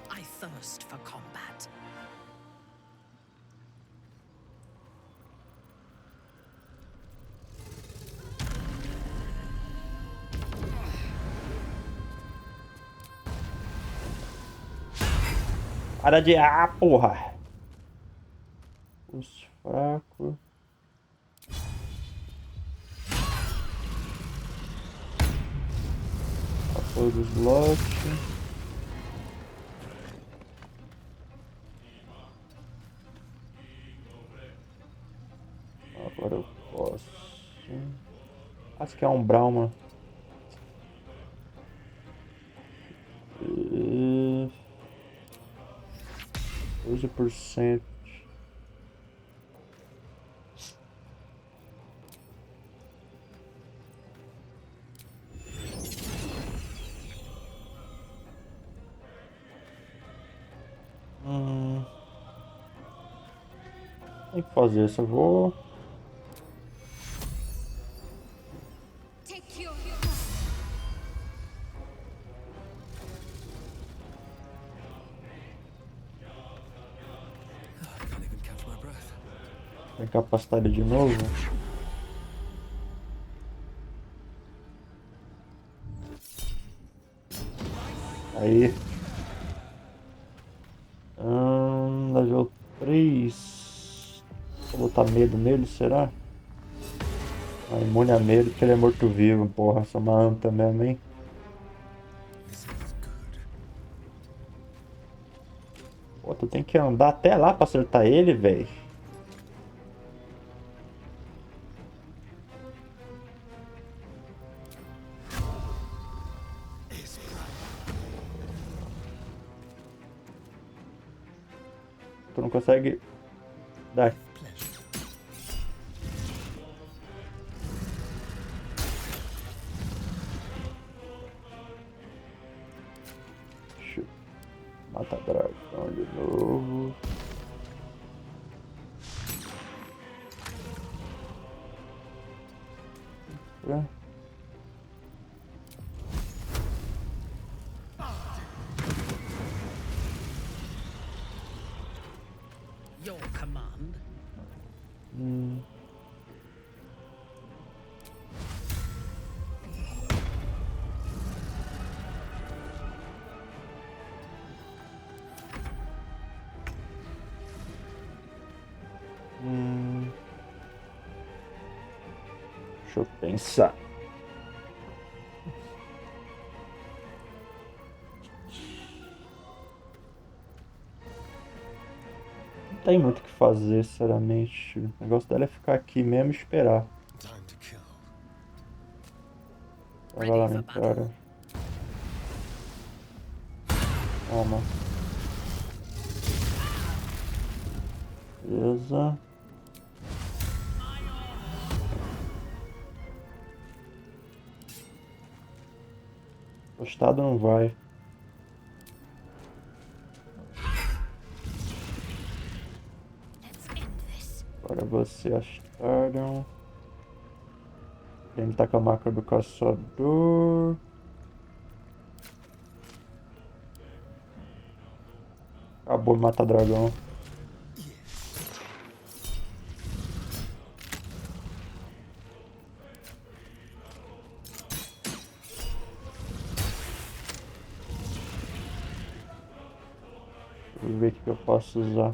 I thirst for combat. Para de porra! Os fracos. Apoio dos blocos. Agora eu posso. Acho que é um Brahma. 12%. Tem que fazer isso, eu vou. Tem capacidade de novo. Aí. Level 3. Vou botar medo nele, será? Ah, imune a medo porque ele é morto-vivo, porra. Essa é uma anta mesmo, hein? Pô, tu tem que andar até lá pra acertar ele, velho. Tu não consegue dar. Deixa eu matar dragão de novo. Your command. Deixa eu pensar. tem muito o que fazer, sinceramente. O negócio dela é ficar aqui mesmo e esperar. Vai lá, minha cara. Toma. Beleza. Tostado não vai. Agora você, Astardion. Ele tá com a marca do caçador. Acabou de matar dragão. Deixa eu ver o que eu posso usar.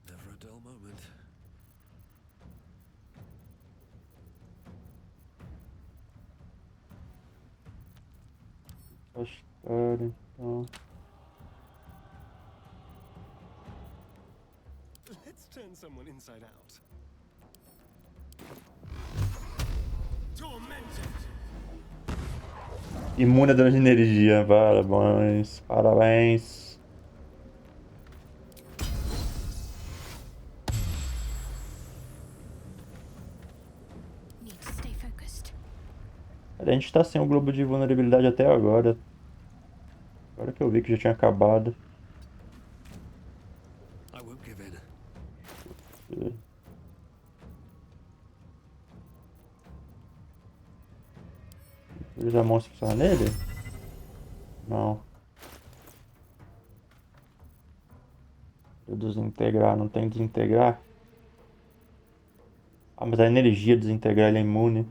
Never a dull moment. Astardion, então. Let's turn someone inside out. Tormented. Imune a dano de energia, parabéns, parabéns. A gente tá sem o globo de vulnerabilidade até agora. Agora que eu vi que já tinha acabado. I won't give in. Usa a mão se funciona nele? Não. Eu desintegrar, não tem desintegrar? Ah, mas a energia desintegrar ele é imune.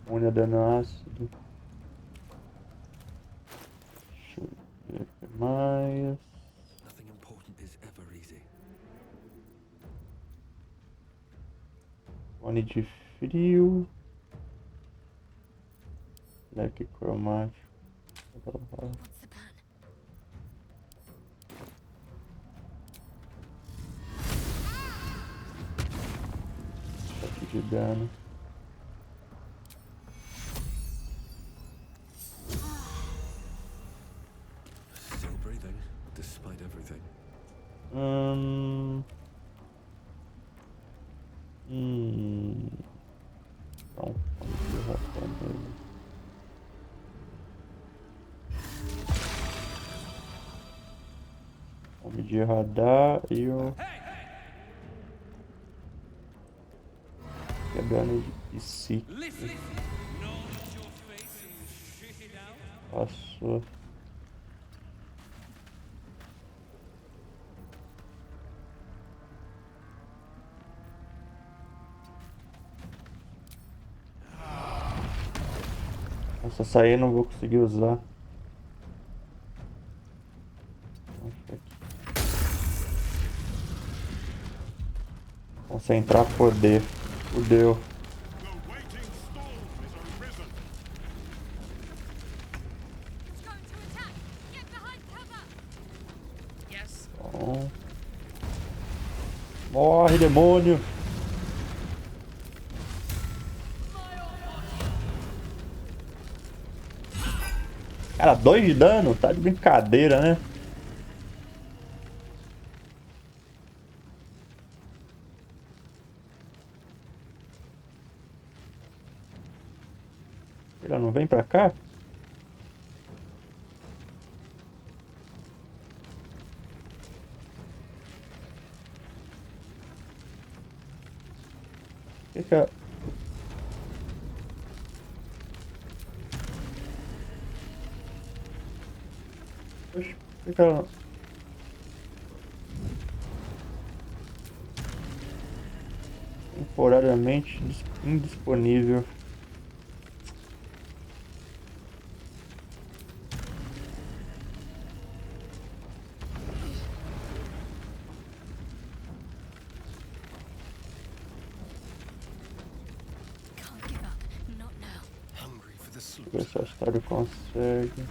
Imune a dano ácido. Deixa eu ver o que mais. Nothing important is ever easy. Cone de frio. Leque cromático. Choque de dano. Still breathing, despite everything. Não, vamos medir radar e o quebrando de si. Passou. Essa sair eu não vou conseguir usar. Concentrar poder. Fudeu. Bom. Morre, demônio! Cara, 2 de dano? Tá de brincadeira, né? Ele não vem pra cá? Que é? Oxe, por que ela... Temporariamente indisponível. Deixa eu ver se a história consegue.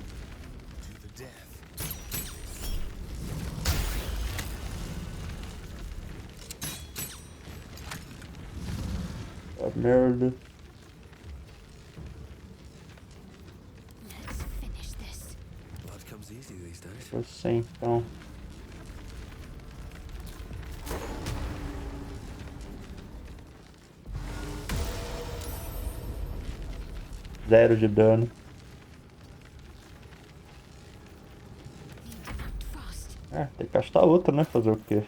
A merda. Você então. Zero de dano. É, tem que gastar outra, né? Fazer o quê?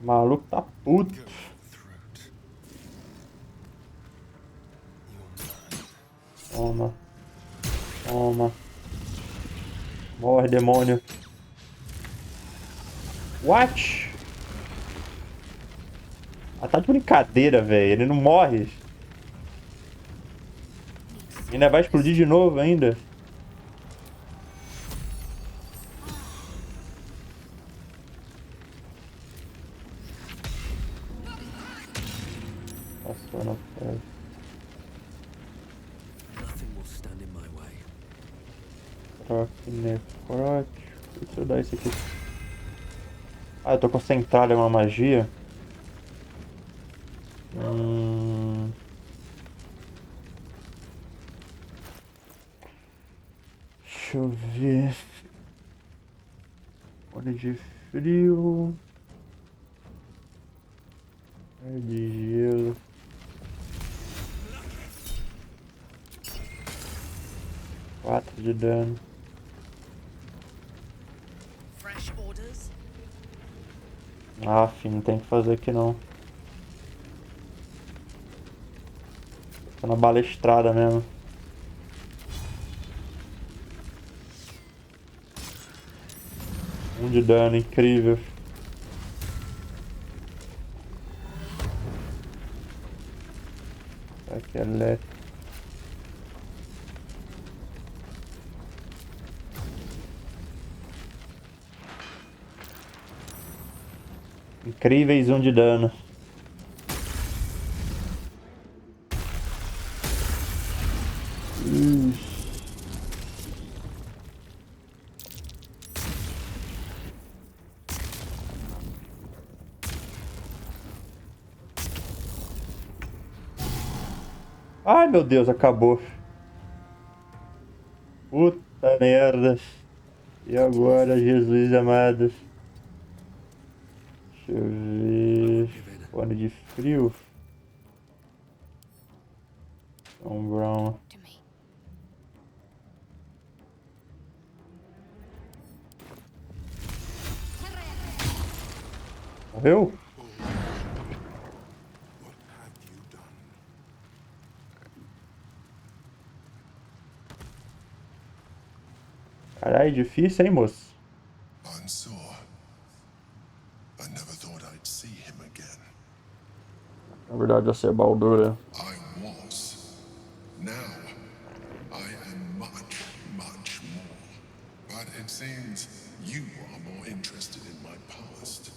O maluco tá puto. Toma. Toma. Morre, demônio. What? Ah, tá de brincadeira, velho. Ele não morre. Ainda vai explodir de novo ainda. Passou na frente. Troque necrótico. Deixa eu dar isso aqui. Ah, eu tô concentrado em uma magia. Deixa eu ver. Olho de frio. Olho de gelo. Quatro de dano. Ah, filho, não tem o que fazer aqui não. Tô na balestrada mesmo. Um de dano, incrível. Aqui é elétrico. Incríveis, um de dano. Ai, meu Deus, acabou. Puta merda. E agora, Jesus amado? Deixa eu ver. Fone de frio. Brown. Morreu? Caralho, difícil, hein, moço? I'm sore. I never thought I'd see him again. Na verdade, essa é Baldura. I was. Now, I am much, much more. But it seems you are more interested in my past.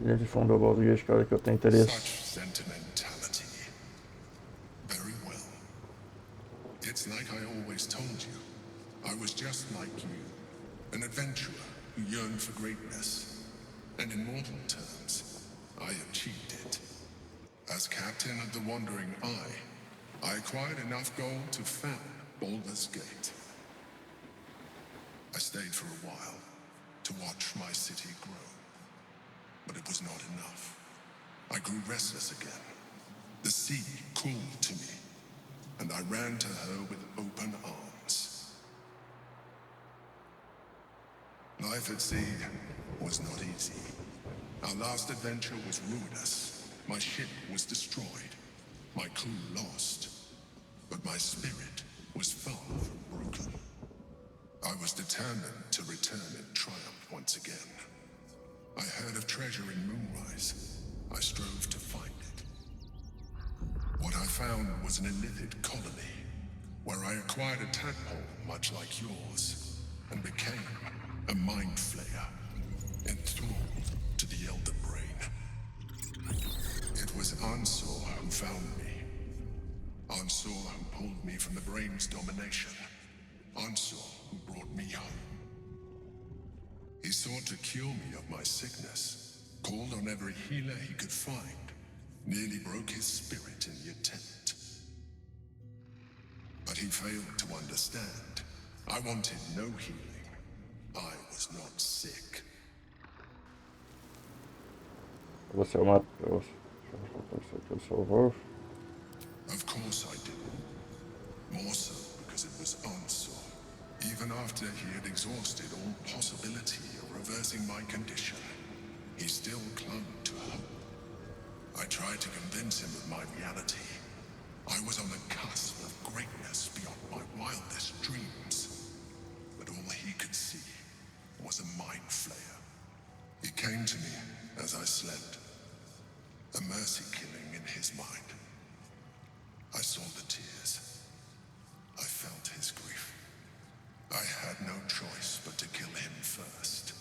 Linha de fundo, eu vou ver a hora que eu tenho interesse. Such sentimentality. Very well. It's like I always told you. I was just like you. An adventurer who yearned for greatness. And in mortal terms, I achieved it. As captain of the Wandering Eye, I acquired enough gold to found Baldur's Gate. I stayed for a while to watch my city grow. but it was not enough. I grew restless again. The sea called to me, and I ran to her with open arms. Life at sea was not easy. Our last adventure was ruinous. My ship was destroyed, my crew lost, but my spirit was far from broken. I was determined to return in triumph once again. I heard of treasure in Moonrise. I strove to find it. What I found was an illithid colony, where I acquired a tadpole much like yours, and became a mind flayer, enthralled to the Elder Brain. It was Ansor who found me. Ansor who pulled me from the Brain's domination. Ansor who brought me home. He sought to cure me of my sickness, called on every healer he could find, nearly broke his spirit in the attempt. But he failed to understand. I wanted no healing. I was not sick. Você é uma... Eu salvar. Of course I did. More so because it was Ansor. Even after he had exhausted all possibility of reversing my condition, he still clung to hope. I tried to convince him of my reality. I was on the cusp of greatness beyond my wildest dreams. But all he could see was a mind flayer. He came to me as I slept, a mercy killing in his mind. I saw the tears. I felt his grief. I had no choice but to kill him first.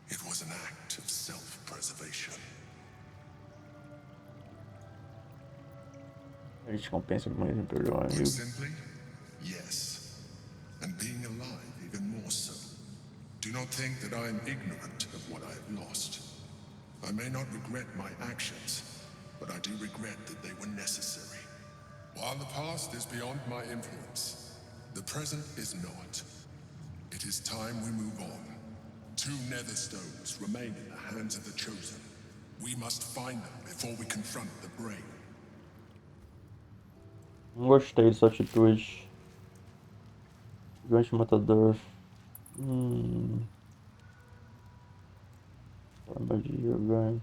It was an act of self-preservation. A gente compensa mais em perdoar amigo. Put simply, yes. And being alive even more so. Do not think that I am ignorant of what I have lost. I may not regret my actions, but I do regret that they were necessary. While the past is beyond my influence, the present is not. It is time we move on. 2 nether stones remain in the hands of the Chosen. We must find them before we confront the Brain. Não gostei dessa atitude. Gigante matador. Arma de gigante.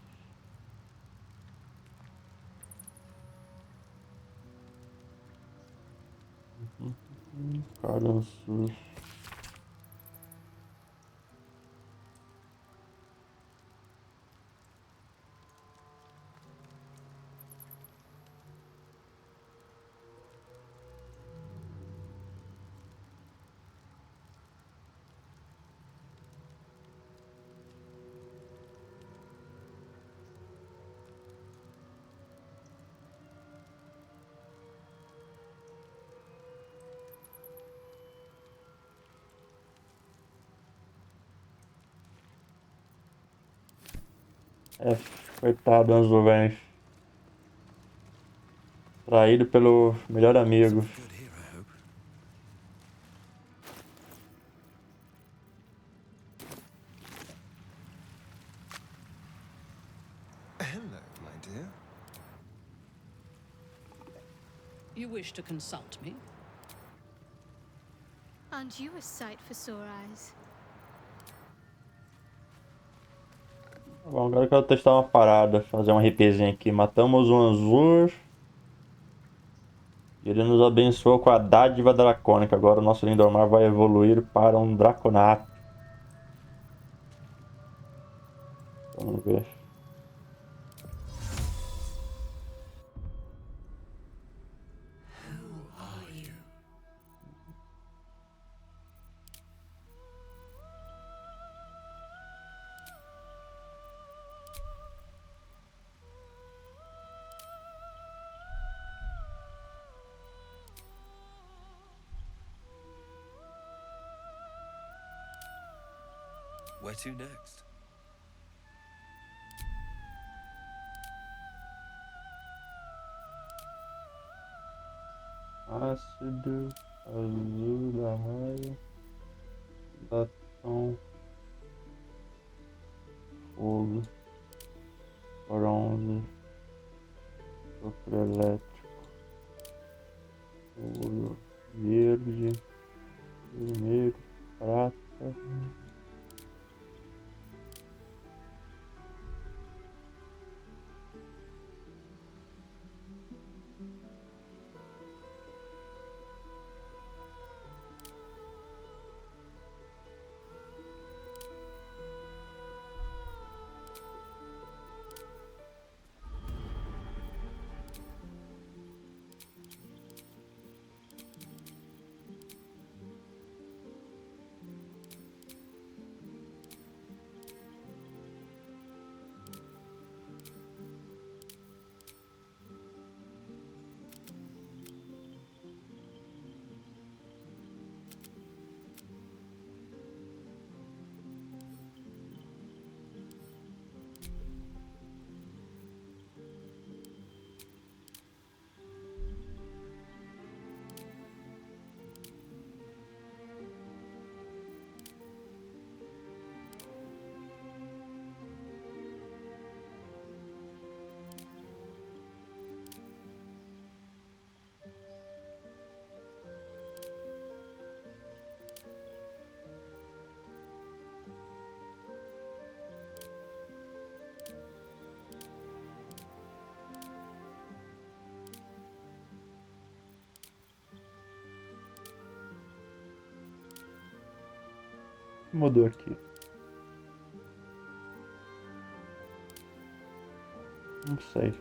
Caranço. É, coitado, Anzo, velho. Traído pelo melhor amigo. Hello, my dear. You wish to consult me? Aren't you a sight for sore eyes? Bom, agora eu quero testar uma parada, fazer um RPzinho aqui. Matamos um Anzur. E ele nos abençoou com a dádiva dracônica. Agora o nosso Lindomar vai evoluir para um draconato. Vamos ver. Where to next? Ácido, azul da raia, batom, fogo. bronze, sopro elétrico, ouro, verde, vermelho, prata. Mudou aqui. Não sei.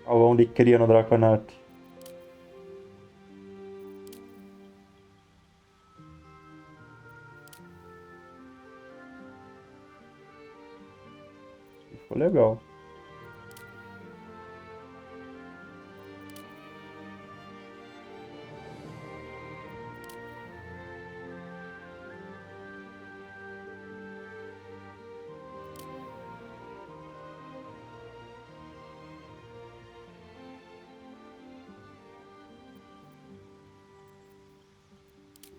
Onde cria no Draconite. Ficou legal.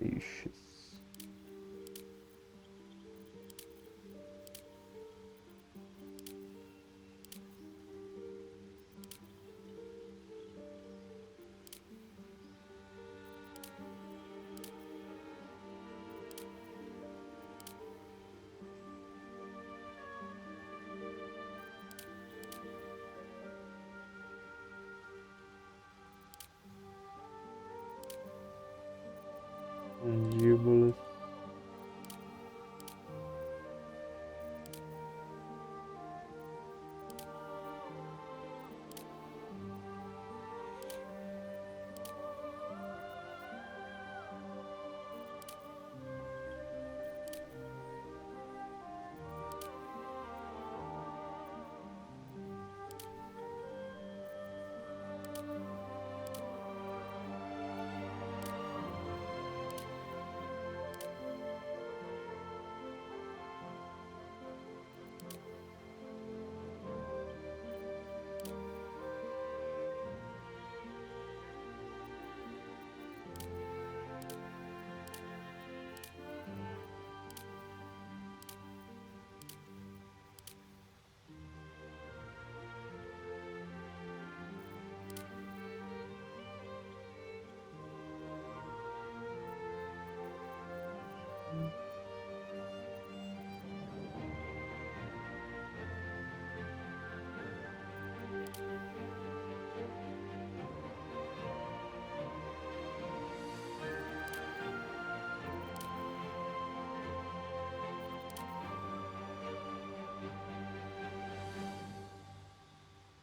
Ixi. Mandíbulas.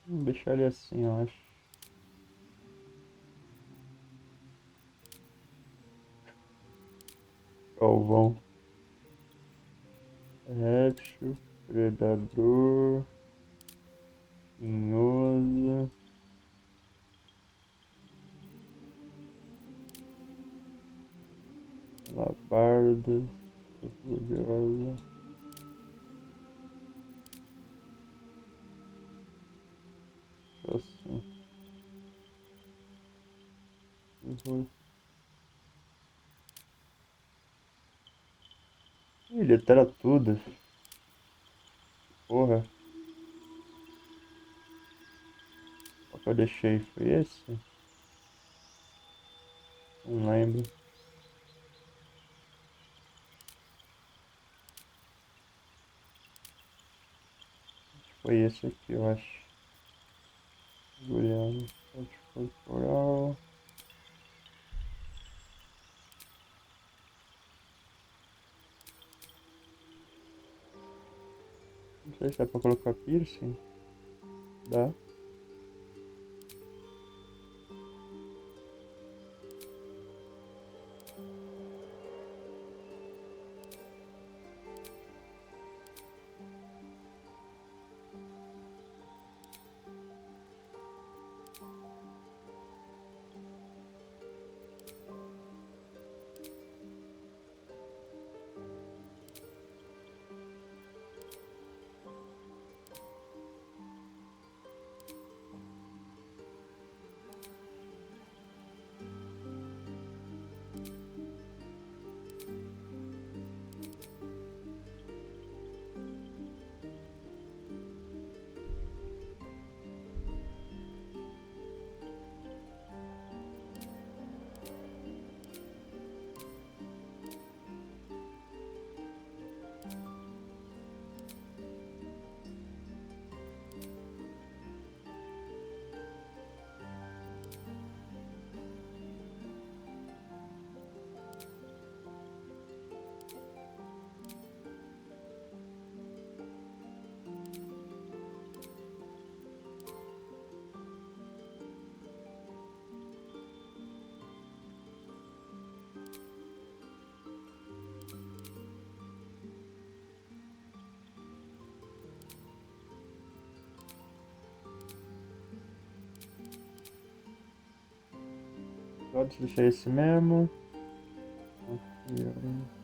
Vou deixar ele assim, eu acho. Calvão. Réptil, predador, tinhosa, labarda, furiosa. bagulho. Ih, literatura. Porra. Qual que eu deixei? Foi esse? Não lembro. Foi esse aqui, eu acho. Mergulhando. Parte corporal. Não sei se dá pra colocar piercing. Dá. Pode deixar esse mesmo. Aqui, ó.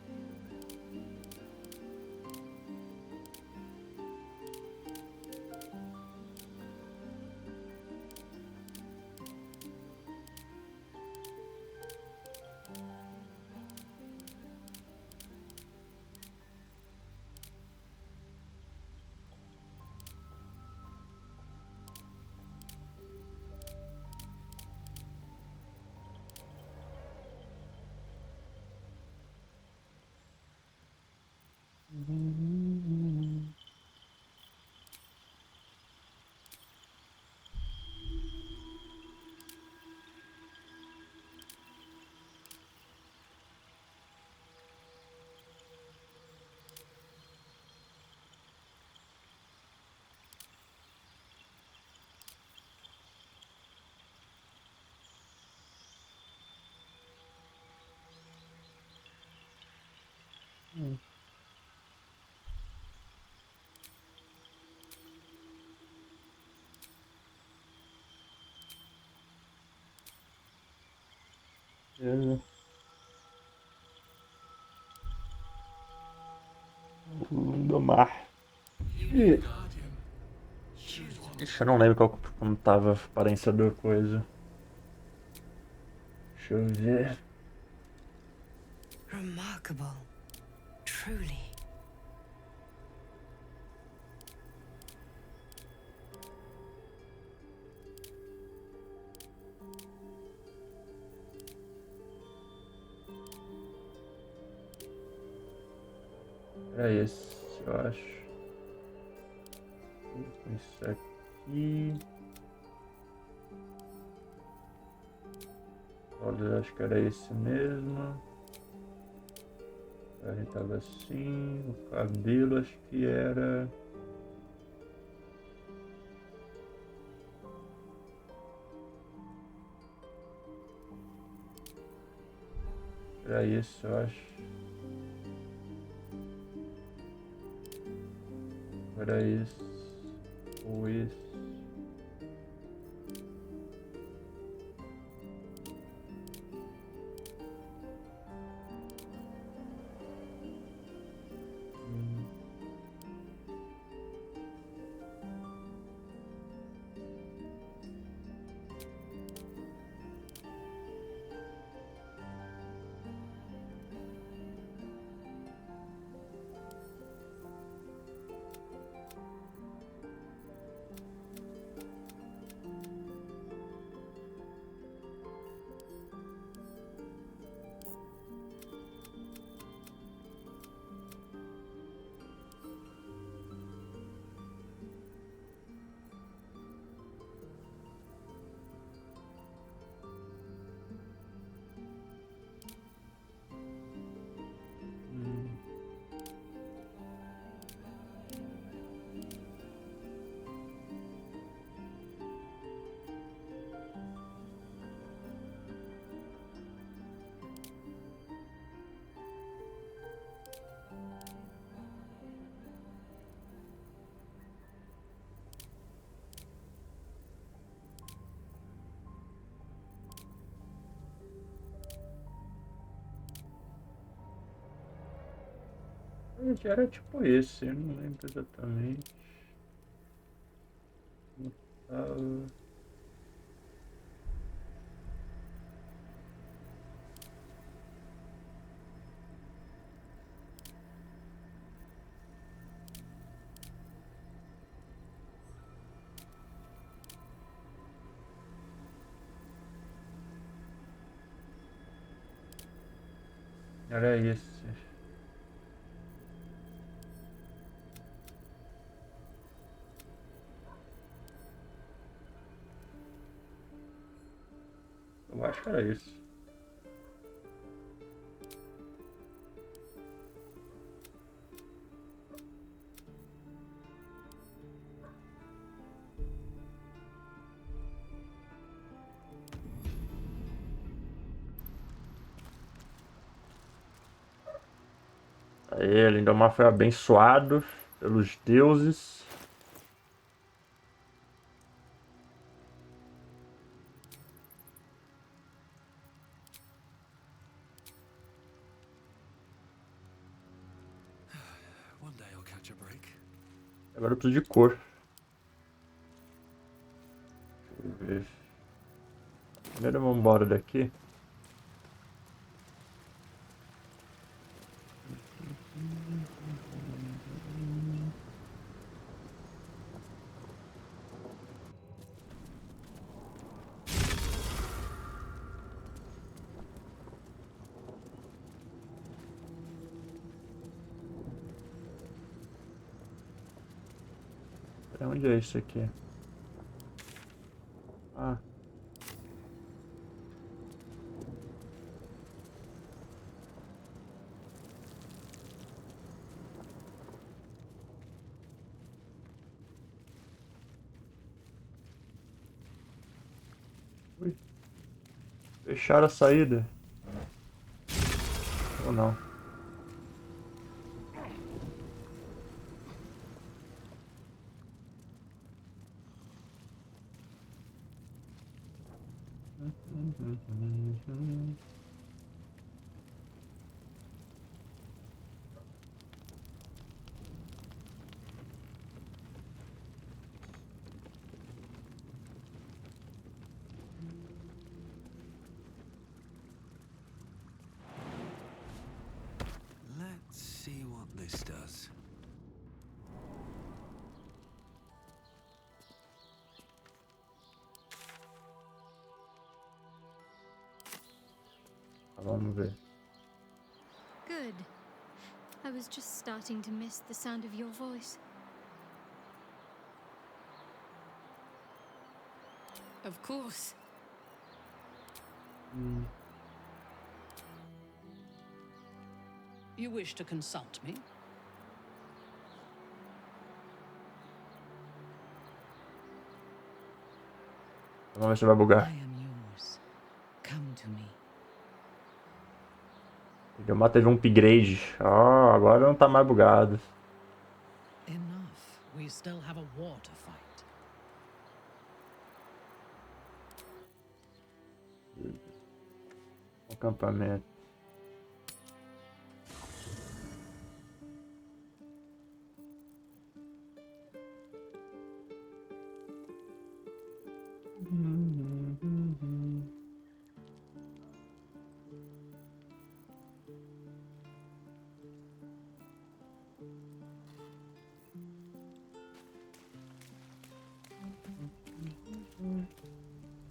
Beleza. Lindomar. Ixi, eu não lembro como tava a aparência da coisa. Deixa eu ver. Remarkable. Truly. Era esse, eu acho. Isso aqui. Olha, acho que era esse mesmo. A gente tava assim. O cabelo acho que era. Era esse, eu acho. Era esse. Ou esse. Era tipo esse, eu não lembro exatamente. Era esse. Eu acho que era esse. Aí, Lindomar foi abençoado pelos deuses. One day I'll catch a break. Agora eu preciso de cor. Deixa eu ver. Primeiro vamos embora daqui. Onde é isso aqui? Ah. Ui. Fecharam a saída. Ou não? Let's see what this does. Vamos ver. Good. I was just starting to miss the sound of your voice. Of course. You wish to consult me? Vamos ver se vai bugar. I am yours. Come to me. Lindomar teve um upgrade. Ah, agora não tá mais bugado. Enough. We still have a war to fight. Acampamento.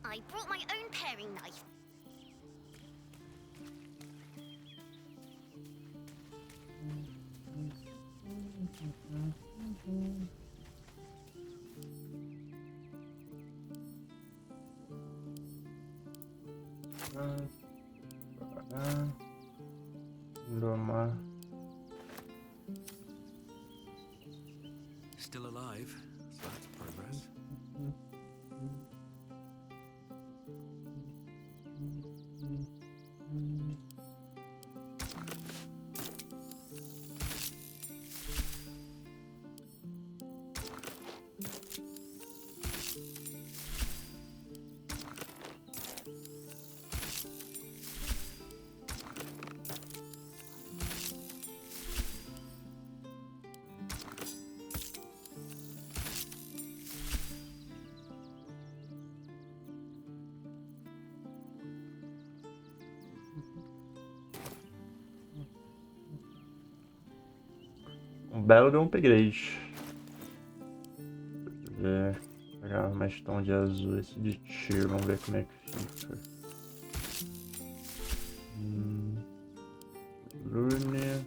I brought my own paring knife. Lindomar. Still alive, so that's progress. Um belo de um upgrade. Deixa eu ver. Pegar mais tom de azul, esse de tiro, vamos ver como é que fica. Brune.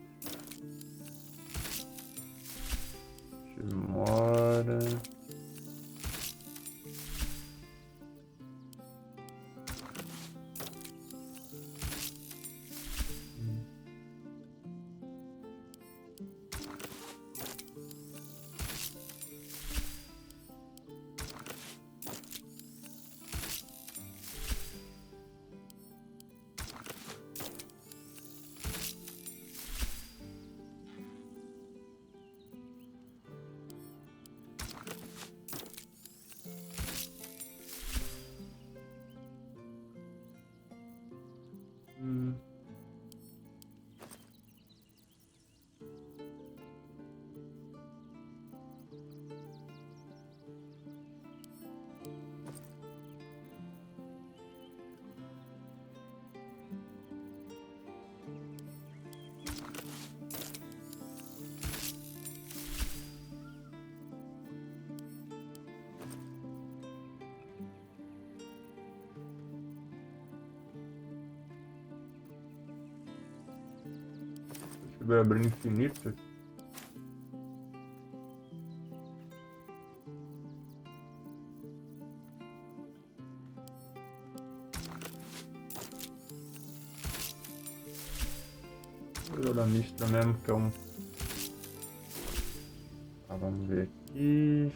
Mora. Abrir infinito. Vou jogar mista mesmo, que é um. Ah, vamos ver aqui.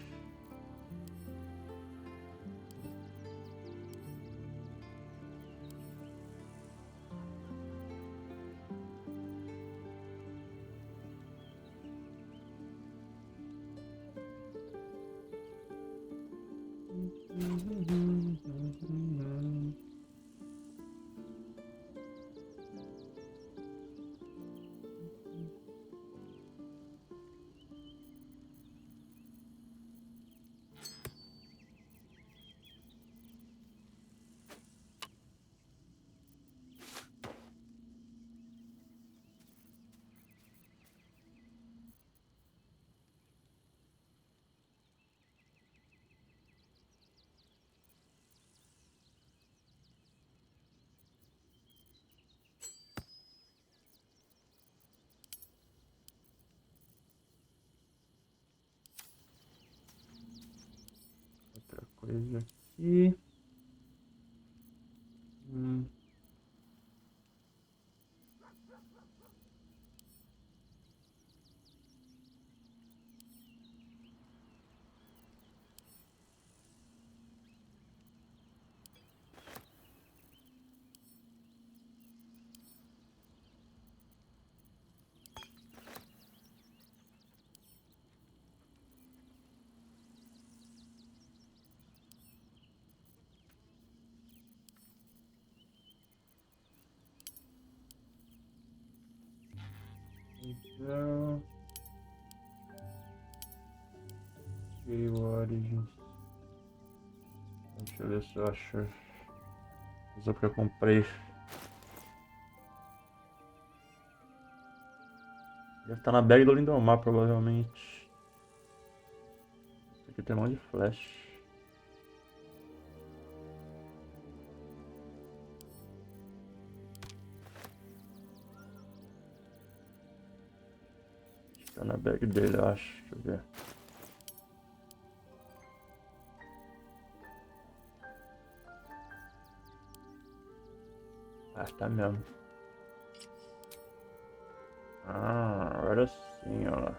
Outra coisa aqui. Então, e o Origins. Deixa eu ver se eu acho. Só porque eu comprei. Deve estar na bag do Lindomar, provavelmente. Aqui tem um monte de flash. Tá na bag dele, eu acho. Deixa eu ver. Ah, tá mesmo. Ah, agora sim, ó.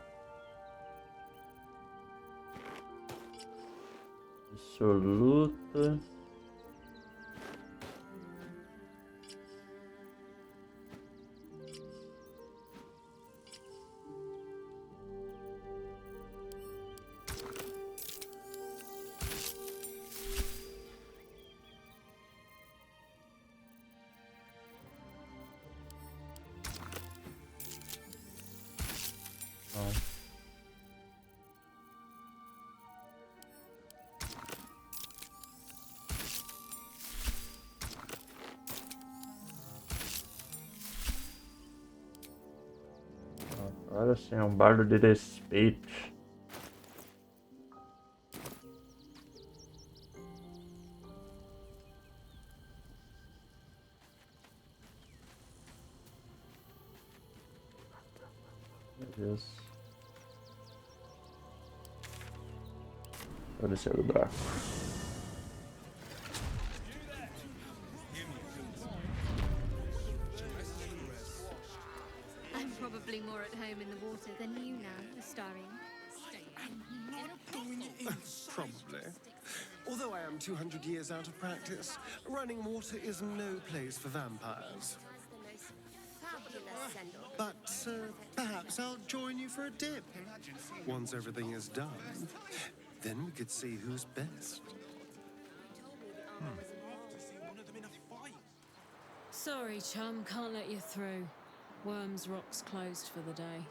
Absoluta. assim, é um bardo de respeito. Beleza. Vou descer do barco. I'm probably more at home in the water than you now, Astarion. Probably. Although I am 200 years out of practice, running water is no place for vampires. But perhaps I'll join you for a dip. Once everything is done, then we could see who's best. Sorry, chum, can't let you through. Worms Rock's closed for the day.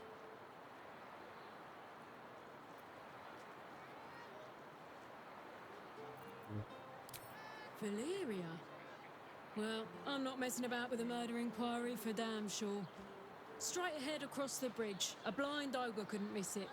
Valyria? Well, I'm not messing about with a murdering quarry for damn sure. Straight ahead across the bridge. A blind ogre couldn't miss it.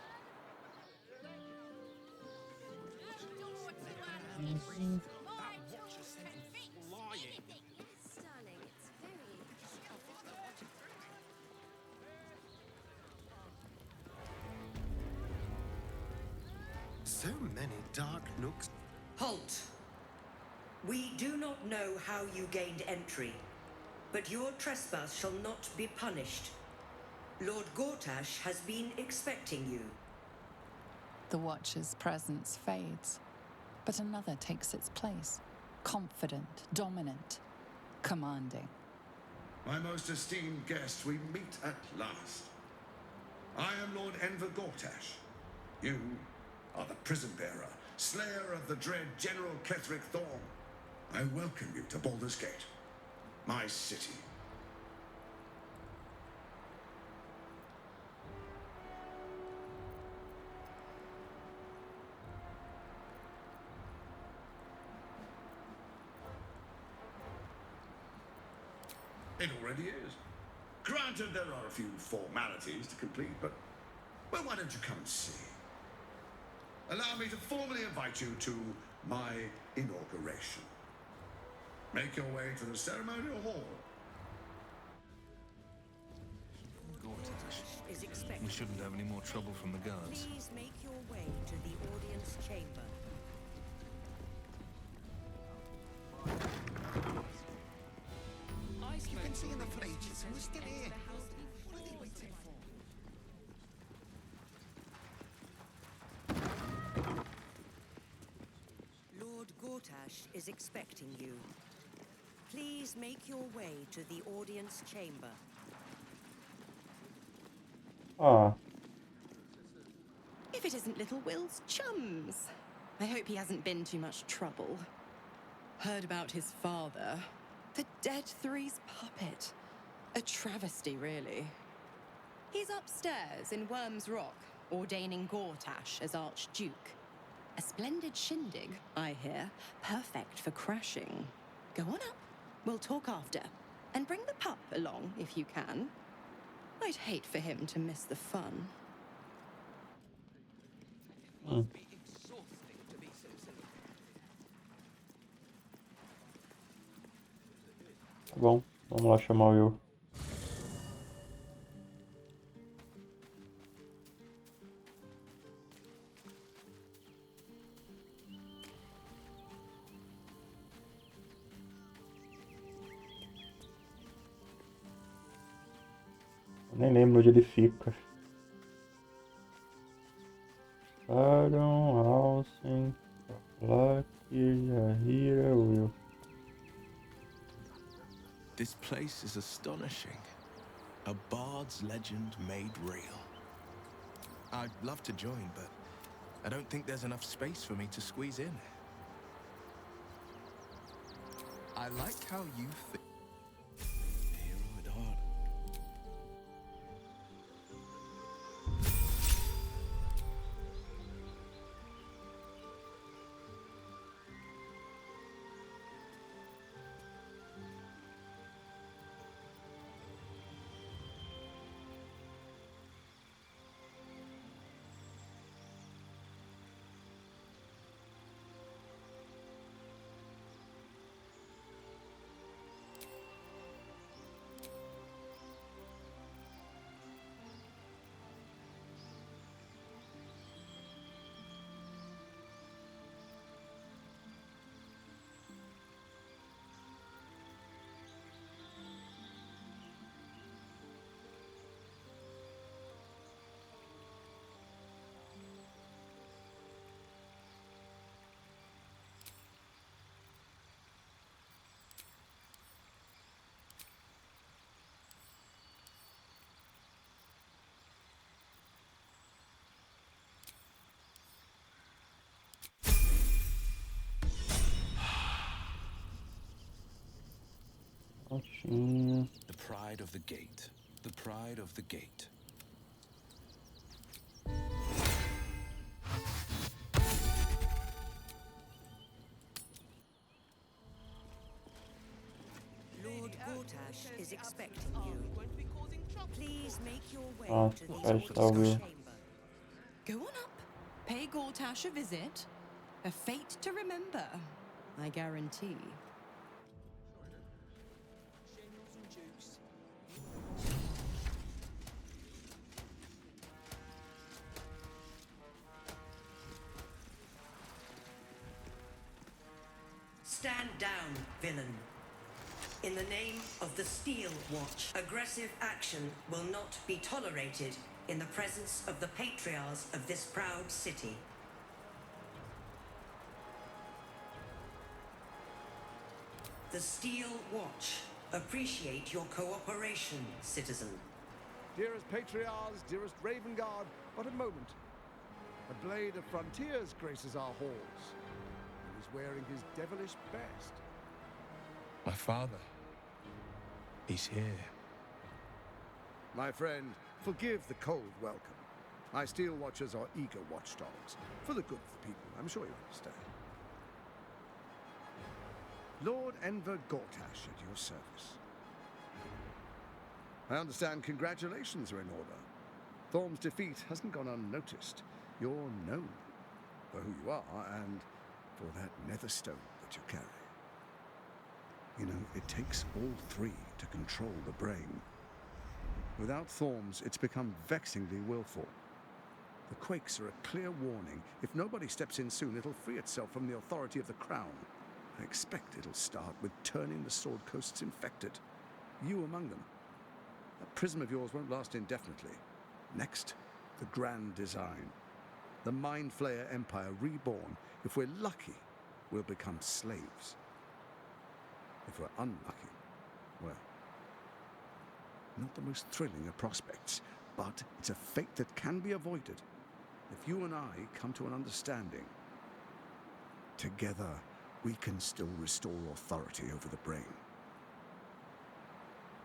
So many dark nooks. Halt! We do not know how you gained entry, but your trespass shall not be punished. Lord Gortash has been expecting you. The Watcher's presence fades, but another takes its place. Confident, dominant, commanding. My most esteemed guest, we meet at last. I am Lord Enver Gortash. You are the prison bearer, slayer of the dread General Ketheric Thorn. I welcome you to Baldur's Gate, my city. It already is. Granted, there are a few formalities to complete, but, well, why don't you come and see? Allow me to formally invite you to my inauguration. Make your way to the ceremonial hall. We shouldn't have any more trouble from the guards. Please make your way to the audience chamber. You've been seeing the fleets, and we're still here. What are they waiting for? Lord Gortash is expecting you. Please make your way to the audience chamber. Ah. If it isn't little Will's chums. I hope he hasn't been too much trouble. Heard about his father. The Dead Three's puppet. A travesty, really. He's upstairs in Worms Rock, ordaining Gortash as Archduke. A splendid shindig, I hear. Perfect for crashing. Go on up. We'll talk after. And bring the pup along, if you can. I'd hate for him to miss the fun. Tá bom, vamos lá chamar o Will. Eu nem lembro onde ele fica. Sharon, Hausen, Lucky, Yahira, Will. This place is astonishing. A bard's legend made real. I'd love to join, but I don't think there's enough space for me to squeeze in. I like how you think. Caixinha. The pride of the gate. The pride of the gate. Lord Gortash is expecting you. Please make your way Ah, to the caixa audience ouviu. chamber. Go on up. Pay Gortash a visit. A fate to remember, I guarantee. Stand down, villain. In the name of the Steel Watch, aggressive action will not be tolerated in the presence of the patriarchs of this proud city. The Steel Watch appreciate your cooperation, citizen. Dearest Patriarchs, dearest Raven Guard, but a moment. A blade of frontiers graces our halls, and is wearing his devilish best. My father. He's here. My friend, forgive the cold welcome. My Steel Watchers are eager watchdogs, for the good of the people, I'm sure you understand. Lord Enver Gortash at your service. I understand congratulations are in order. Thorm's defeat hasn't gone unnoticed. You're known for who you are and for that nether stone that you carry. You know, it takes all three to control the brain. Without Thorms, it's become vexingly willful. The quakes are a clear warning. If nobody steps in soon, it'll free itself from the authority of the crown. I expect it'll start with turning the Sword Coasts infected. You among them. That prism of yours won't last indefinitely. Next, the grand design. The Mind Flayer Empire reborn. If we're lucky, we'll become slaves. If we're unlucky, well, not the most thrilling of prospects, but it's a fate that can be avoided. If you and I come to an understanding, together we can still restore authority over the brain.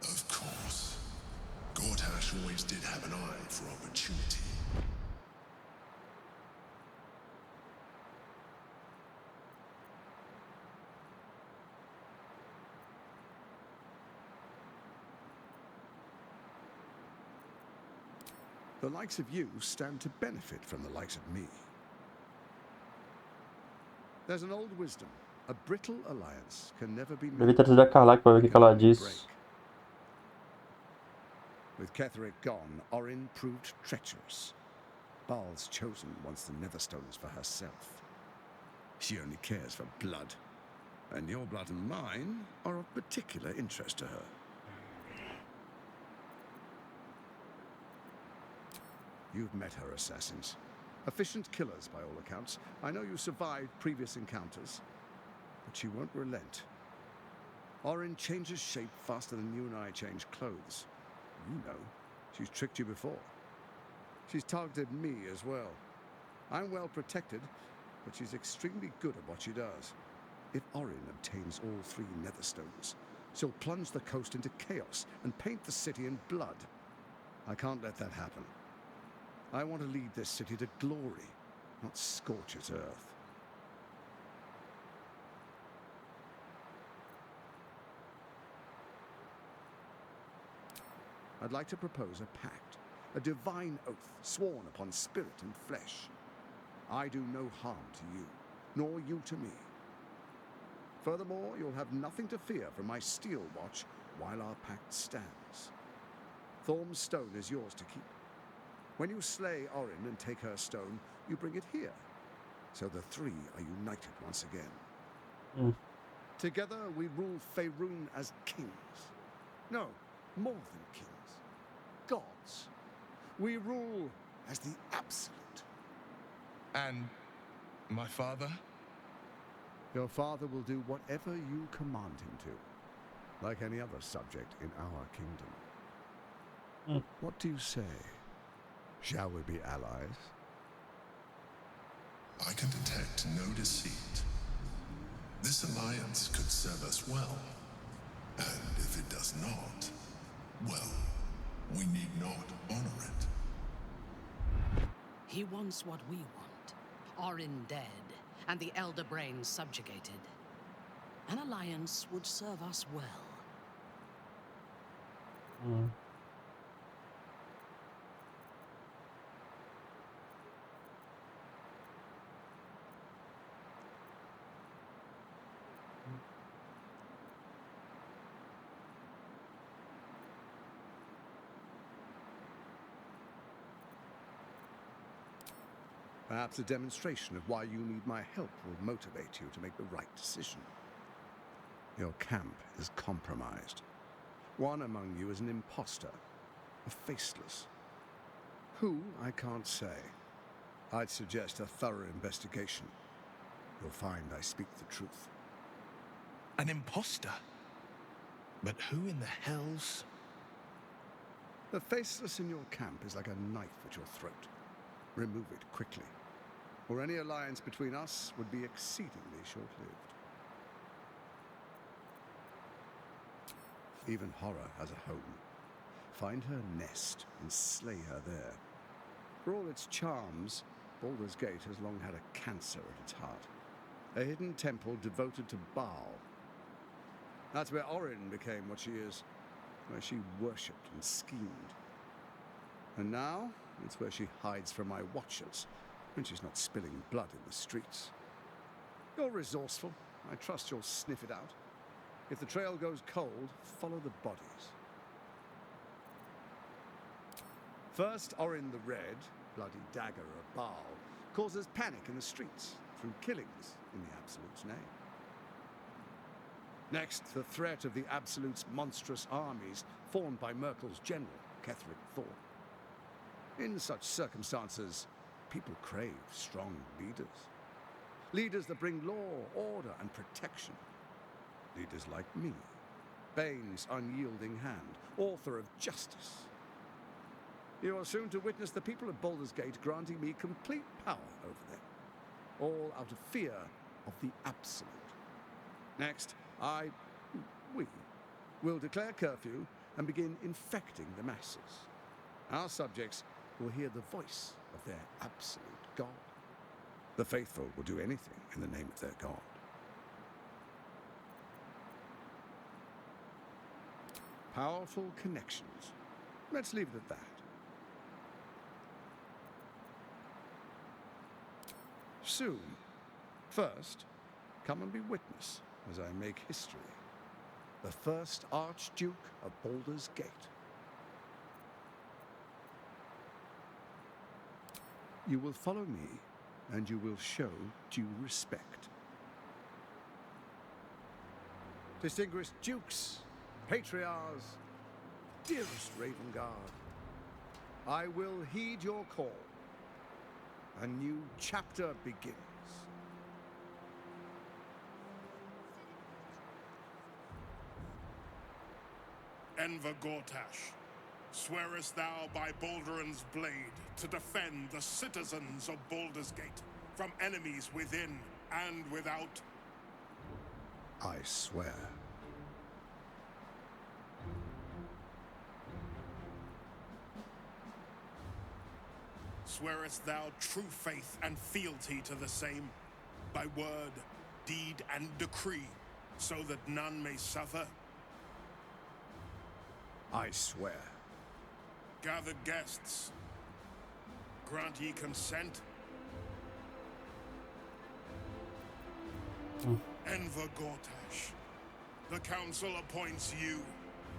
Of course. Gortash always did have an eye for opportunity. The likes of you stand to benefit from the likes of me. There's an old wisdom. A brittle alliance can never be made. Devia trazer a Carla pra ver o que ela diz. With Ketheric gone, Orin proved treacherous. Baal's chosen wants the Netherstones for herself. She only cares for blood. And your blood and mine are of particular interest to her. You've met her assassins. Efficient killers, by all accounts. I know you survived previous encounters, but she won't relent. Orin changes shape faster than you and I change clothes. You know, she's tricked you before. She's targeted me as well. I'm well protected, but she's extremely good at what she does. If Orin obtains all three Netherstones, she'll plunge the coast into chaos and paint the city in blood. I can't let that happen. I want to lead this city to glory, not scorch its earth. I'd like to propose a pact, a divine oath sworn upon spirit and flesh. I do no harm to you, nor you to me. Furthermore, you'll have nothing to fear from my Steel Watch while our pact stands. Thorm's stone is yours to keep. When you slay Orin and take her stone, you bring it here. So the three are united once again. Together we rule Faerun as kings. No, more than kings. Gods. We rule as the absolute. And my father? Your father will do whatever you command him to, like any other subject in our kingdom. What do you say? Shall we be allies? I can detect no deceit. This alliance could serve us well. And if it does not, well, we need not honor it. He wants what we want. Orin dead, and the Elder Brains subjugated. An alliance would serve us well. Perhaps a demonstration of why you need my help will motivate you to make the right decision. Your camp is compromised. One among you is an imposter, a faceless. Who, I can't say. I'd suggest a thorough investigation. You'll find I speak the truth. An imposter? But who in the hell's... The faceless in your camp is like a knife at your throat. Remove it quickly, or any alliance between us would be exceedingly short-lived. Even horror has a home. Find her nest and slay her there. For all its charms, Baldur's Gate has long had a cancer at its heart. A hidden temple devoted to Baal. That's where Orin became what she is, where she worshipped and schemed. And now, it's where she hides from my watchers, when she's not spilling blood in the streets. You're resourceful. I trust you'll sniff it out. If the trail goes cold, follow the bodies. First, Orin the Red, bloody dagger of Baal, causes panic in the streets through killings in the Absolute's name. Next, the threat of the Absolute's monstrous armies formed by Merkel's general, Ketheric Thorn. In such circumstances, people crave strong leaders. Leaders that bring law, order, and protection. Leaders like me, Bane's unyielding hand, author of justice. You are soon to witness the people of Baldur's Gate granting me complete power over them, all out of fear of the Absolute. Next, we will declare curfew and begin infecting the masses. Our subjects will hear the voice of their absolute God. The faithful will do anything in the name of their God. Powerful connections. Let's leave it at that. Soon. First, come and be witness as I make history. The first Archduke of Baldur's Gate. You will follow me, and you will show due respect. Distinguished dukes, patriarchs, dearest Ravengard, I will heed your call. A new chapter begins. Enver Gortash, swearest thou by Balduran's blade to defend the citizens of Baldur's Gate from enemies within and without? I swear. Swearest thou true faith and fealty to the same, by word, deed, and decree, so that none may suffer? I swear. Gather guests. Grant ye consent? Enver Gortash, the council appoints you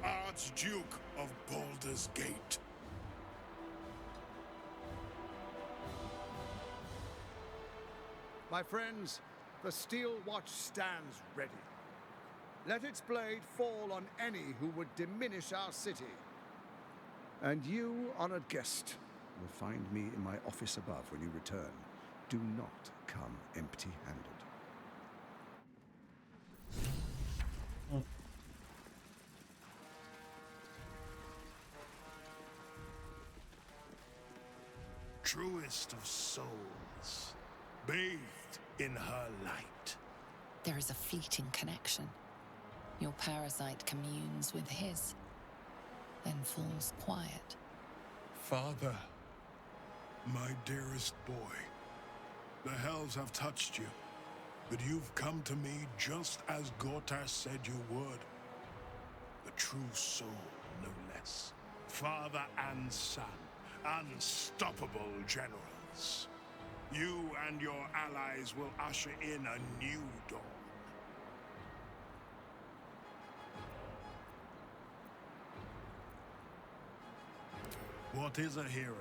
Archduke of Baldur's Gate. My friends, the Steel Watch stands ready. Let its blade fall on any who would diminish our city. And you, honored guest, will find me in my office above when you return. Do not come empty-handed. Truest of souls, bathed in her light. There is a fleeting connection. Your parasite communes with his, then falls quiet. Father, my dearest boy, the hells have touched you, but you've come to me just as Gortash said you would. The true soul, no less. Father and son, unstoppable generals. You and your allies will usher in a new dawn. What is a hero,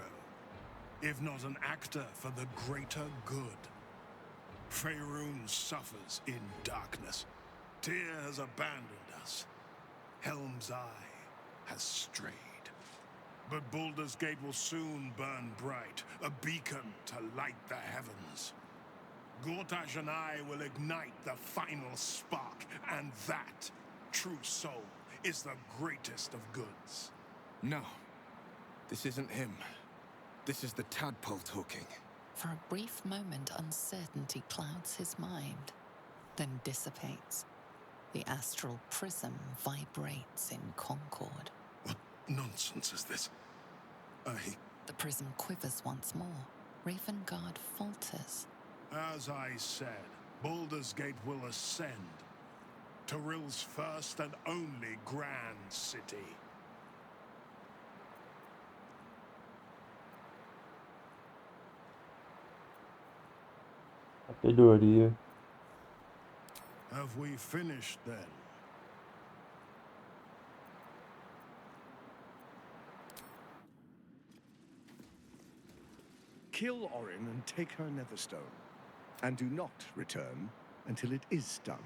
if not an actor for the greater good? Faerun suffers in darkness. Tyr has abandoned us. Helm's Eye has strayed. But Baldur's Gate will soon burn bright, a beacon to light the heavens. Gortash and I will ignite the final spark, and that, true soul, is the greatest of goods. No. This isn't him. This is the tadpole talking. For a brief moment, uncertainty clouds his mind, then dissipates. The astral prism vibrates in concord. What nonsense is this? The prism quivers once more. Ravengard falters. As I said, Baldur's Gate will ascend. Torill's first and only grand city. Sabedoria. Have we finished then? Kill Orin and take her Netherstone. And do not return until it is done.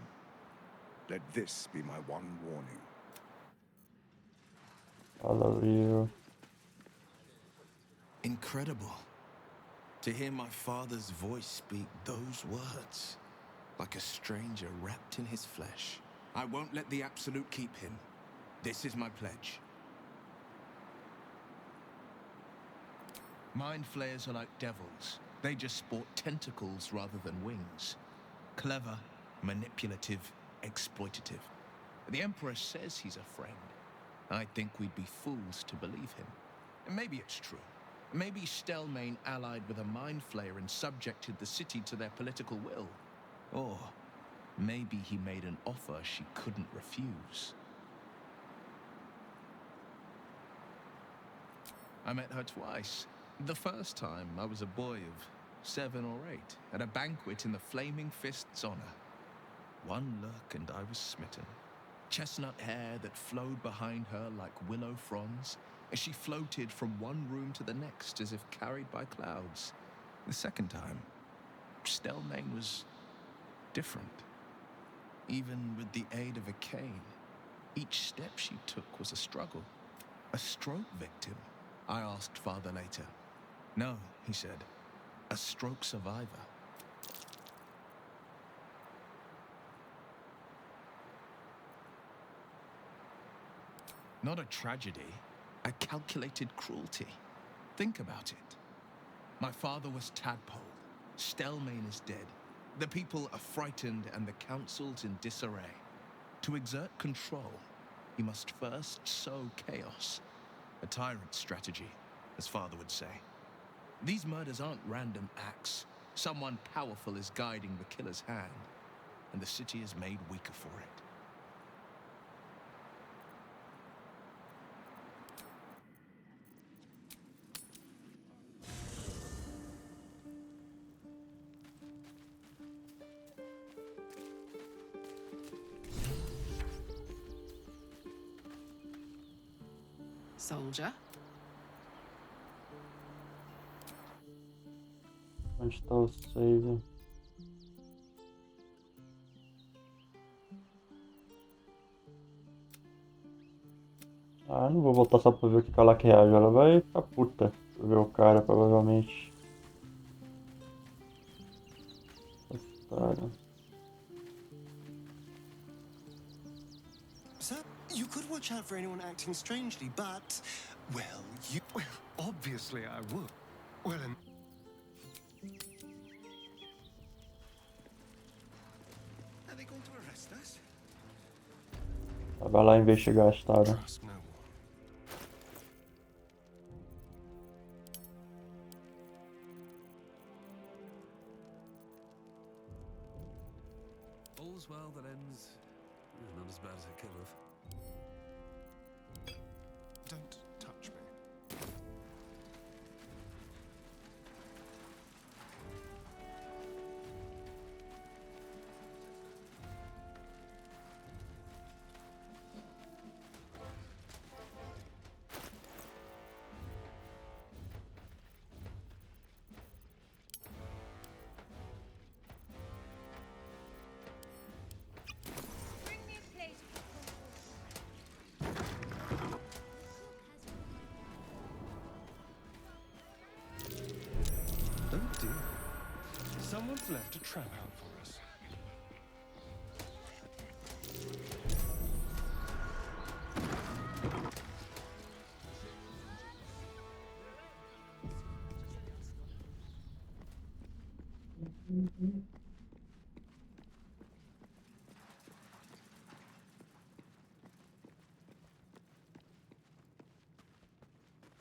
Let this be my one warning. Valerio. Incredible. To hear my father's voice speak those words. Like a stranger wrapped in his flesh. I won't let the Absolute keep him. This is my pledge. Mind flayers are like devils. They just sport tentacles rather than wings. Clever, manipulative, exploitative. The Emperor says he's a friend. I think we'd be fools to believe him. And maybe it's true. Maybe Stelmane allied with a mind flayer and subjected the city to their political will. Or maybe he made an offer she couldn't refuse. I met her twice. The first time, I was a boy of 7 or 8, at a banquet in the Flaming Fist's honor. One look and I was smitten. Chestnut hair that flowed behind her like willow fronds, as she floated from one room to the next as if carried by clouds. The second time, Stelmane was different. Even with the aid of a cane, each step she took was a struggle. A stroke victim, I asked Father later. No, he said, a stroke survivor. Not a tragedy, a calculated cruelty. Think about it. My father was Tadpole. Stelmane is dead. The people are frightened and the council's in disarray. To exert control, he must first sow chaos. A tyrant's strategy, as Father would say. These murders aren't random acts. Someone powerful is guiding the killer's hand, and the city is made weaker for it. Soldier? Onde está o save? Ah, não vou voltar só pra ver o que ela quer. Ela vai ficar puta pra ver o cara, provavelmente. Sir, you could watch out for anyone acting strangely, but... Well, you... Well, obviously I would. Well, Are they going to arrest us? Vai lá investigar a história. Trust no one. All's well that ends not as bad as it could have. Don't touch me. Oh dear. Someone's left a trap out for us.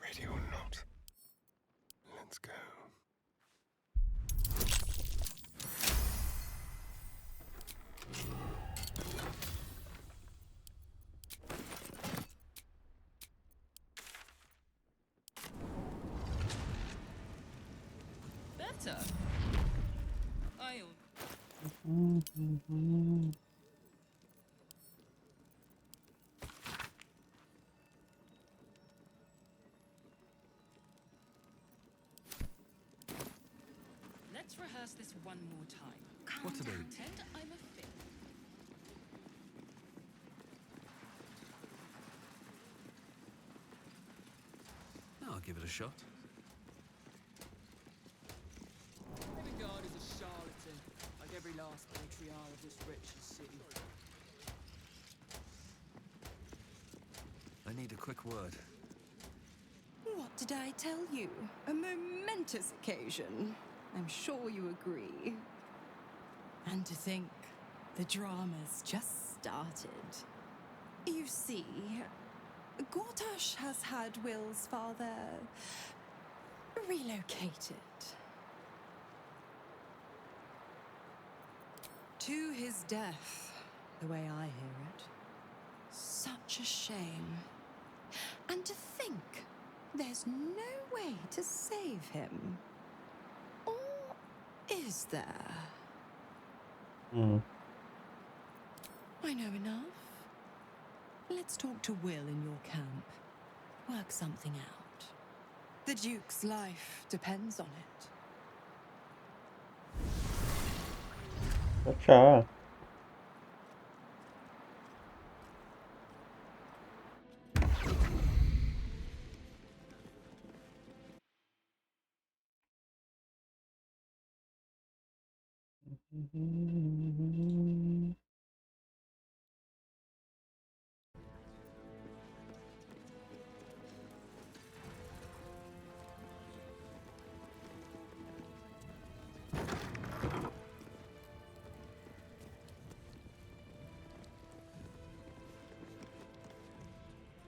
Ready or not, let's go. Better. I'll. Let's rehearse this one more time. What are they? Pretend I'm a fit. I'll give it a shot. Guard is a charlatan, like every last patriarch of this wretched city. I need a quick word. What did I tell you? A momentous occasion. I'm sure you agree. And to think, the drama's just started. You see, Gortash has had Will's father relocated. To his death, the way I hear it. Such a shame. And to think there's no way to save him. Or is there? I know enough. Let's talk to Will in your camp. Work something out. The Duke's life depends on it. Tchau.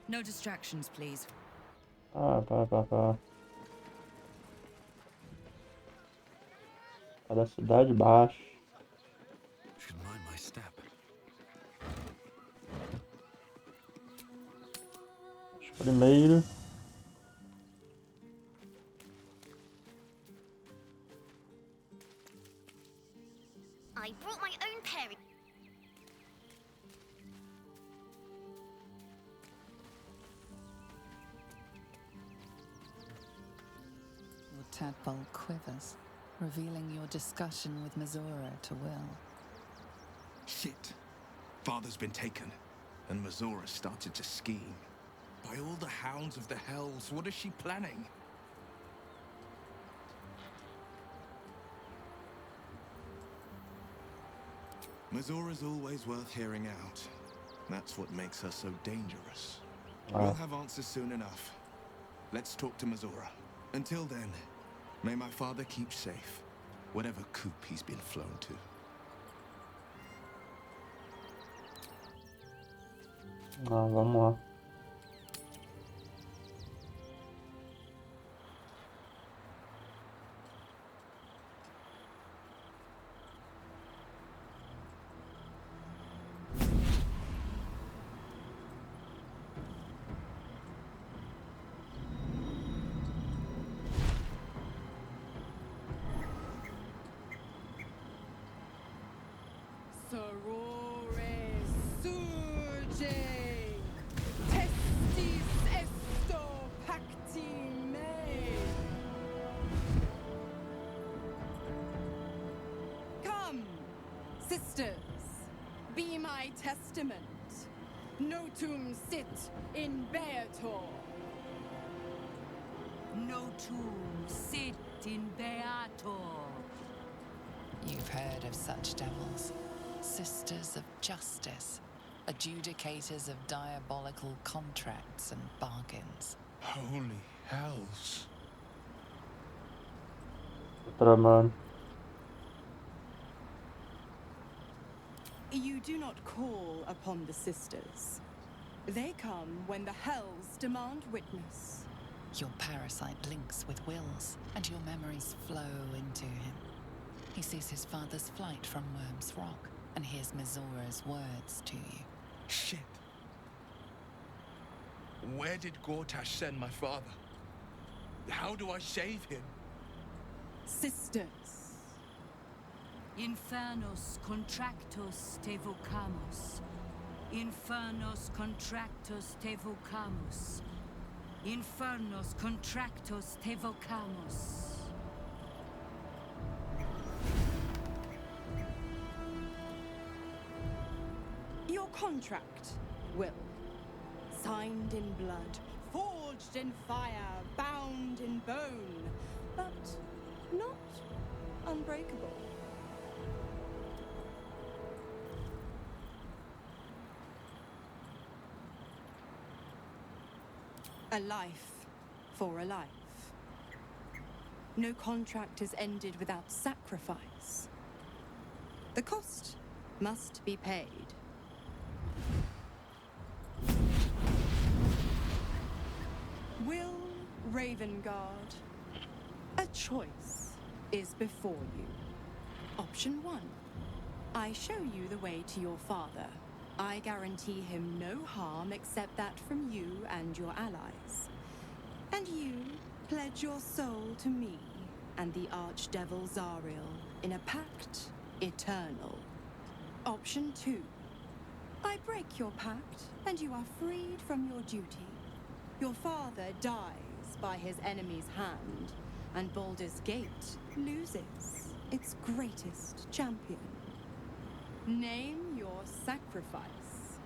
No distractions, please. Tá. Tá da cidade baixa. Should mind my step. Primeiro. I brought my own pairing. The tadpole quivers, revealing your discussion with Missoura to Will. Shit. Father's been taken, and Missoura started to scheme. By all the hounds of the hells, what is she planning? Missoura's always worth hearing out. That's what makes her so dangerous. We'll have answers soon enough. Let's talk to Missoura. Until then, may my father keep safe, whatever coop he's been flown to. Ah, vamos lá. Sorore surge, testis esto pacti me. Come, sisters, be my testament. Notum sit in beator. Notum sit in beator. You've heard of such devils. Sisters of justice. Adjudicators of diabolical contracts and bargains. Holy hells. Tramando. You do not call upon the sisters. They come when the hells demand witness. Your parasite links with Will's, and your memories flow into him. He sees his father's flight from Worm's Rock, and hears Mizora's words to you. Shit. Where did Gortash send my father? How do I save him? Sisters. Infernos contractos te vocamus. Infernos contractos te vocamus. Infernos contractos te vocamus. Your contract, Will. Signed in blood, forged in fire, bound in bone, but not unbreakable. A life for a life. No contract is ended without sacrifice. The cost must be paid. Will Ravengard, a choice is before you. Option 1. I show you the way to your father. I guarantee him no harm except that from you and your allies. And you pledge your soul to me and the Archdevil Zariel in a pact eternal. Option 2. I break your pact and you are freed from your duty. Your father dies by his enemy's hand, and Baldur's Gate loses its greatest champion. Name your sacrifice.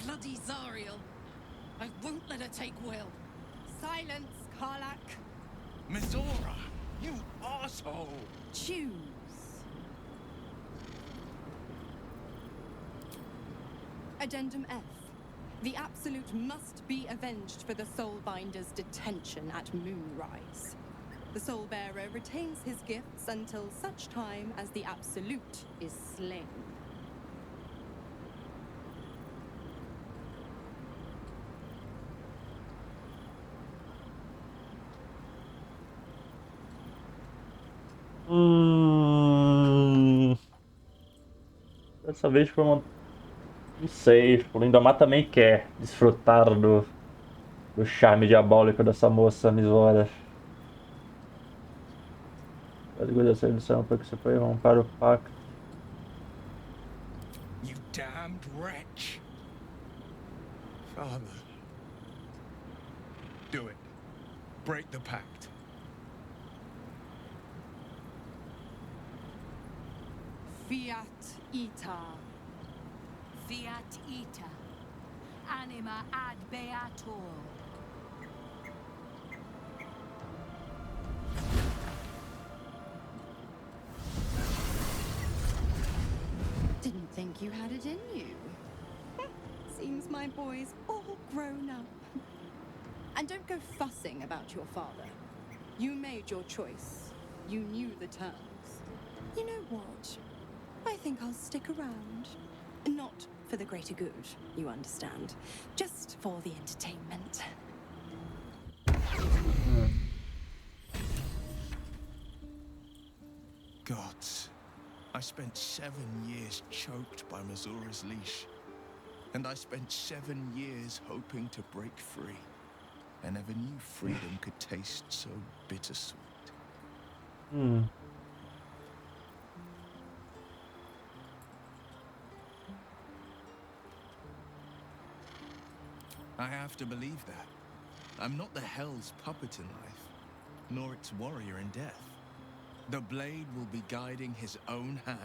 Bloody Zariel! I won't let her take Will. Silence, Karlak. Mizora, you asshole! Choose. Addendum F. The Absolute must be avenged for the Soulbinder's detention at Moonrise. The Soulbearer retains his gifts until such time as the Absolute is slain. Dessa vez foi uma... Não sei, o Lindomar também quer desfrutar do charme diabólico dessa moça Mizora. A negociação inicial foi que você foi romper o pacto. You damned wretch! Father. Do it. Break the pact. Fiat Ita. Fiat ita. Anima ad beator. Didn't think you had it in you. Seems my boy's all grown up. And don't go fussing about your father. You made your choice. You knew the terms. You know what? I think I'll stick around. Not for the greater good, you understand. Just for the entertainment. Gods, I spent 7 years choked by Mazura's leash. And I spent 7 years hoping to break free. I never knew freedom could taste so bittersweet. I have to believe that. I'm not the Hell's puppet in life, nor its warrior in death. The blade will be guiding his own hand.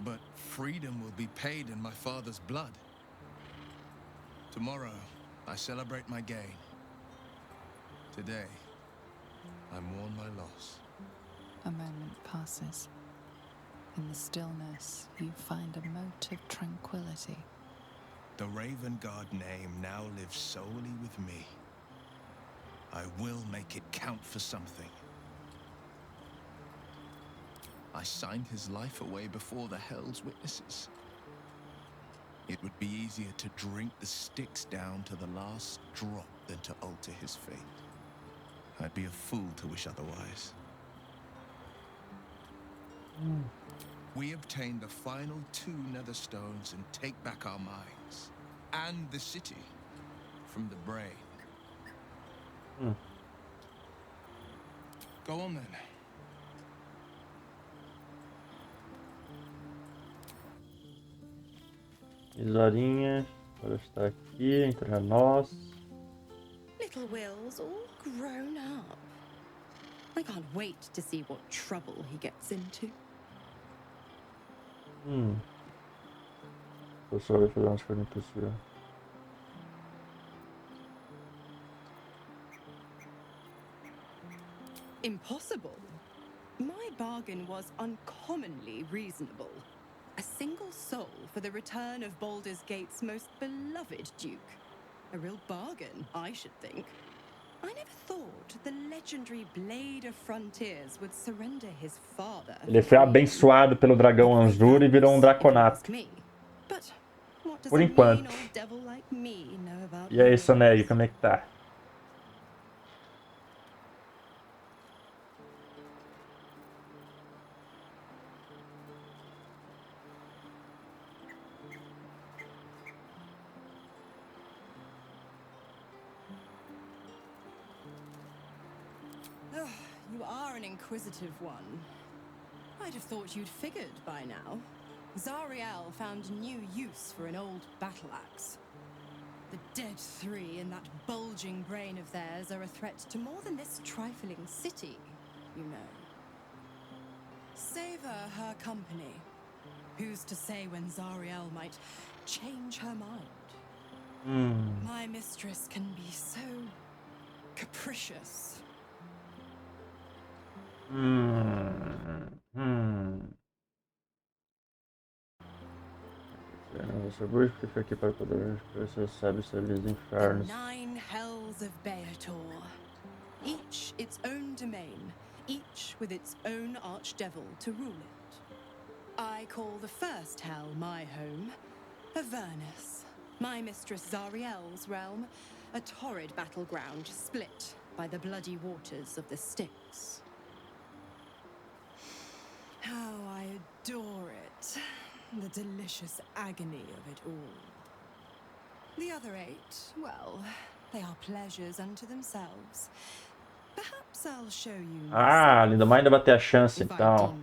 But freedom will be paid in my father's blood. Tomorrow, I celebrate my gain. Today, I mourn my loss. A moment passes. In the stillness, you find a mote of tranquility. The Raven Guard name now lives solely with me. I will make it count for something. I signed his life away before the Hell's witnesses. It would be easier to drink the sticks down to the last drop than to alter his fate. I'd be a fool to wish otherwise. We obtain the final 2 nether stones and take back our minds. And the city from the brain. Go on then. Isorinha, agora está aqui entre nós. Little Will's all grown up. I can't wait to see what trouble he gets into. Vou só ver fazer umas coisas impossíveis. Impossible? My bargain was uncommonly reasonable. A single soul for the return of Baldur's Gate's most beloved Duke. A real bargain, I should think. I never thought the legendary Blade of Frontiers would surrender his father. Ele foi abençoado pelo dragão Anjura e virou um draconato. Por enquanto. E aí, Soneg, como é que tá? You are an inquisitive one. I'd have thought you'd figured by now. Zariel found new use for an old battle axe. The dead 3 in that bulging brain of theirs are a threat to more than this trifling city, you know. Savor her company. Who's to say when Zariel might change her mind? My mistress can be so capricious. Você busca fica aqui para poder você sabe sobre os infernos. 9 hells of Beator, each its own domain, each with its own archdevil to rule it. I call the first hell my home, Avernus, my mistress Zariel's realm, a torrid battleground split by the bloody waters of the Styx. How I adore it. The delicious agony of it all. The other 8, well, they are pleasures unto themselves. Perhaps I'll show you. Ah, Lindomar ainda vai ter a chance, então.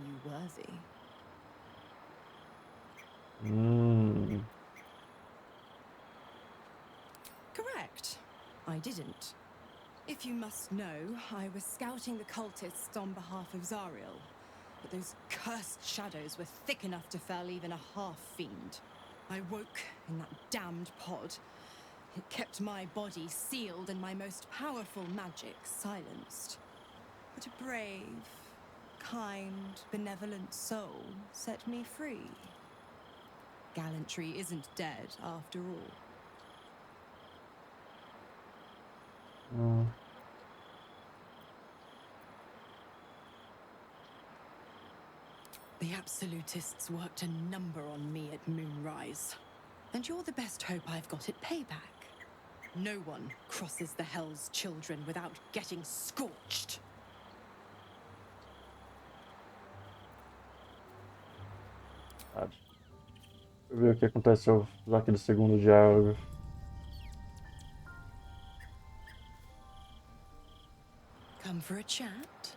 Correct. I didn't. If you must know, I was scouting the cultists on behalf of Zariel. But those cursed shadows were thick enough to fell even a half-fiend. I woke in that damned pod. It kept my body sealed and my most powerful magic silenced. But a brave, kind, benevolent soul set me free. Gallantry isn't dead after all. The Absolutists worked a number on me at Moonrise. And you're the best hope I've got at payback. No one crosses the Hell's Children without getting scorched. Deixa eu ver o que aconteceu lá aquele segundo diálogo. Come for a chat?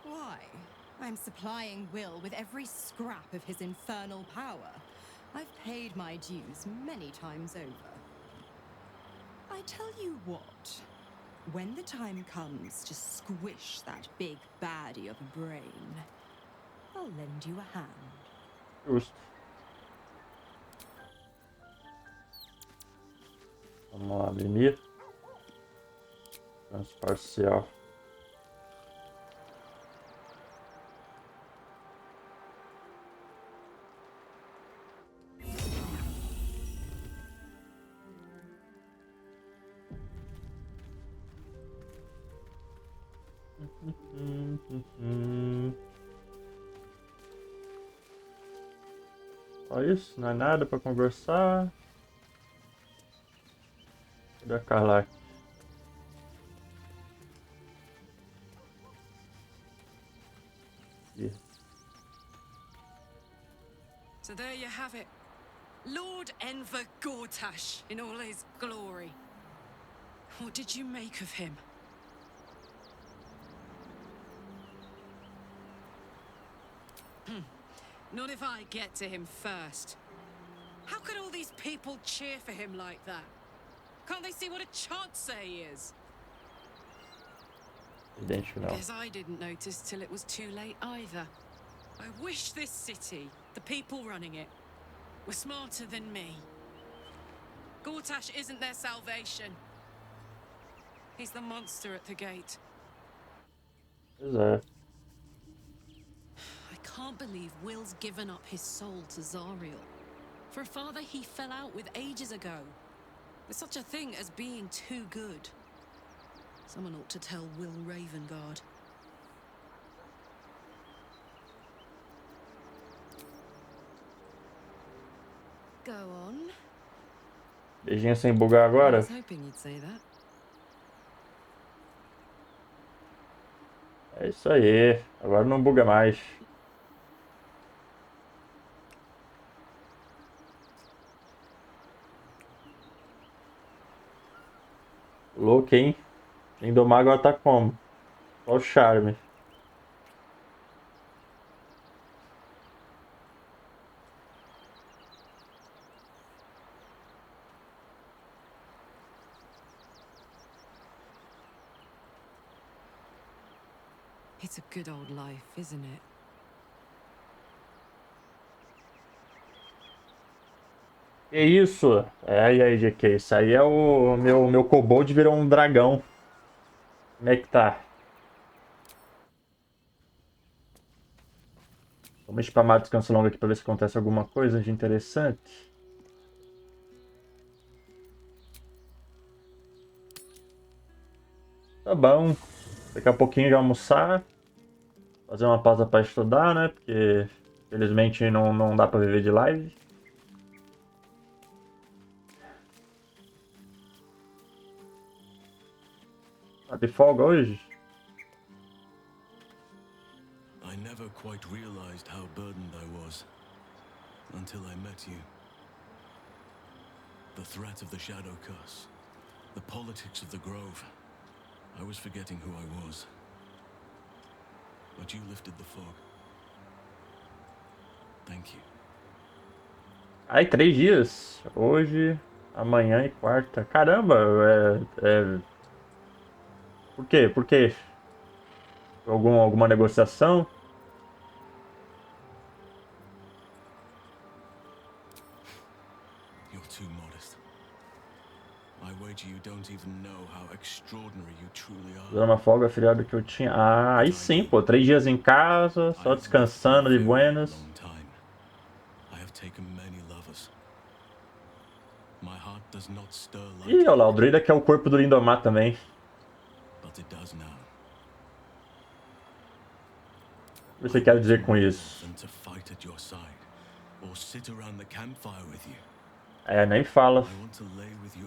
Why? I'm supplying Will with every scrap of his infernal power. I've paid my dues many times over. I tell you what, when the time comes to squish that big baddie of a brain, I'll lend you a hand. Justo. Vamos lá, limite. Transparcial. Só isso? Não é nada pra conversar? Cadê a Carla aqui? So there you have it. Lord Enver Gortash in all his glory. What did you make of him? Not if I get to him first. How could all these people cheer for him like that? Can't they see what a chancer he is? Guess I didn't notice till it was too late either. I wish this city, the people running it, were smarter than me. Gortash isn't their salvation. He's the monster at the gate. Pois é. I can't believe Will's given up his soul to Zariel. For a father he fell out with ages ago. There's such a thing as being too good. Someone ought to tell Will Ravengard. Go on. Beijinho sem bugar I agora? was hoping you'd say that. É isso aí. Agora não buga mais. Louco, hein? Lindomar agora tá como? Só o charme. It's a good old life, isn't it? Que isso? É, e aí, GQ? Isso aí é o meu Kobold virou um dragão. Como é que tá? Vamos spamar descanso longo aqui pra ver se acontece alguma coisa de interessante. Tá bom. Daqui a pouquinho já almoçar. Fazer uma pausa pra estudar, né? Porque felizmente não dá pra viver de live. Tá de folga hoje? I never quite realized how burdened I was until I met you. The threat of the Shadow Curse, the politics of the Grove. I was forgetting who I was. But you lifted the fog. Thank you. Ai, 3 dias. Hoje, amanhã e quarta. Caramba, Por quê? Por quê? Alguma negociação? You're too modest. I wager you don't even know how extraordinary you truly are. Usando uma folga, feriado que eu tinha. Ah, aí sim, pô. 3 dias em casa, só descansando de buenas. I have taken many lovers. My heart does not stir like Ih, olha lá, o druida quer o corpo do Lindomar também. but it does now. você quer dizer com isso? É, nem fala.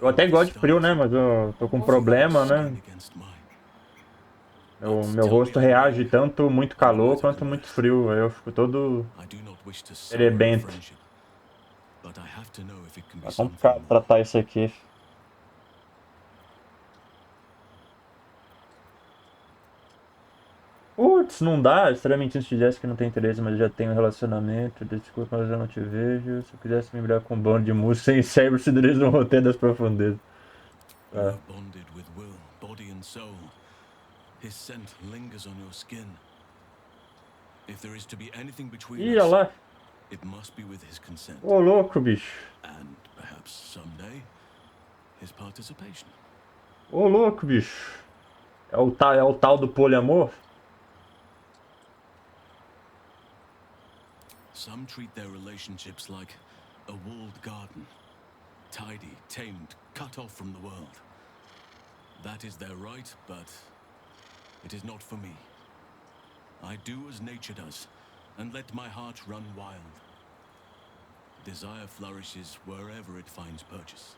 Eu até gosto de frio, né? Mas eu tô com um problema, né? Meu rosto reage tanto muito calor quanto muito frio. Aí eu fico todo erebento. Tá complicado tratar isso aqui. Putz, não dá. Estaria mentindo se dissesse que não tem interesse, mas eu já tenho um relacionamento. Desculpa, mas eu não te vejo. Se eu quisesse me virar com um bando de músicos sem cérebro, se diriz no roteiro das profundezas. Tá. Ih, olha lá. Ô, louco, bicho. Ô, louco, bicho. É o tal do poliamor? Some treat their relationships like a walled garden. Tidy, tamed, cut off from the world. That is their right, but it is not for me. I do as nature does, and let my heart run wild. Desire flourishes wherever it finds purchase.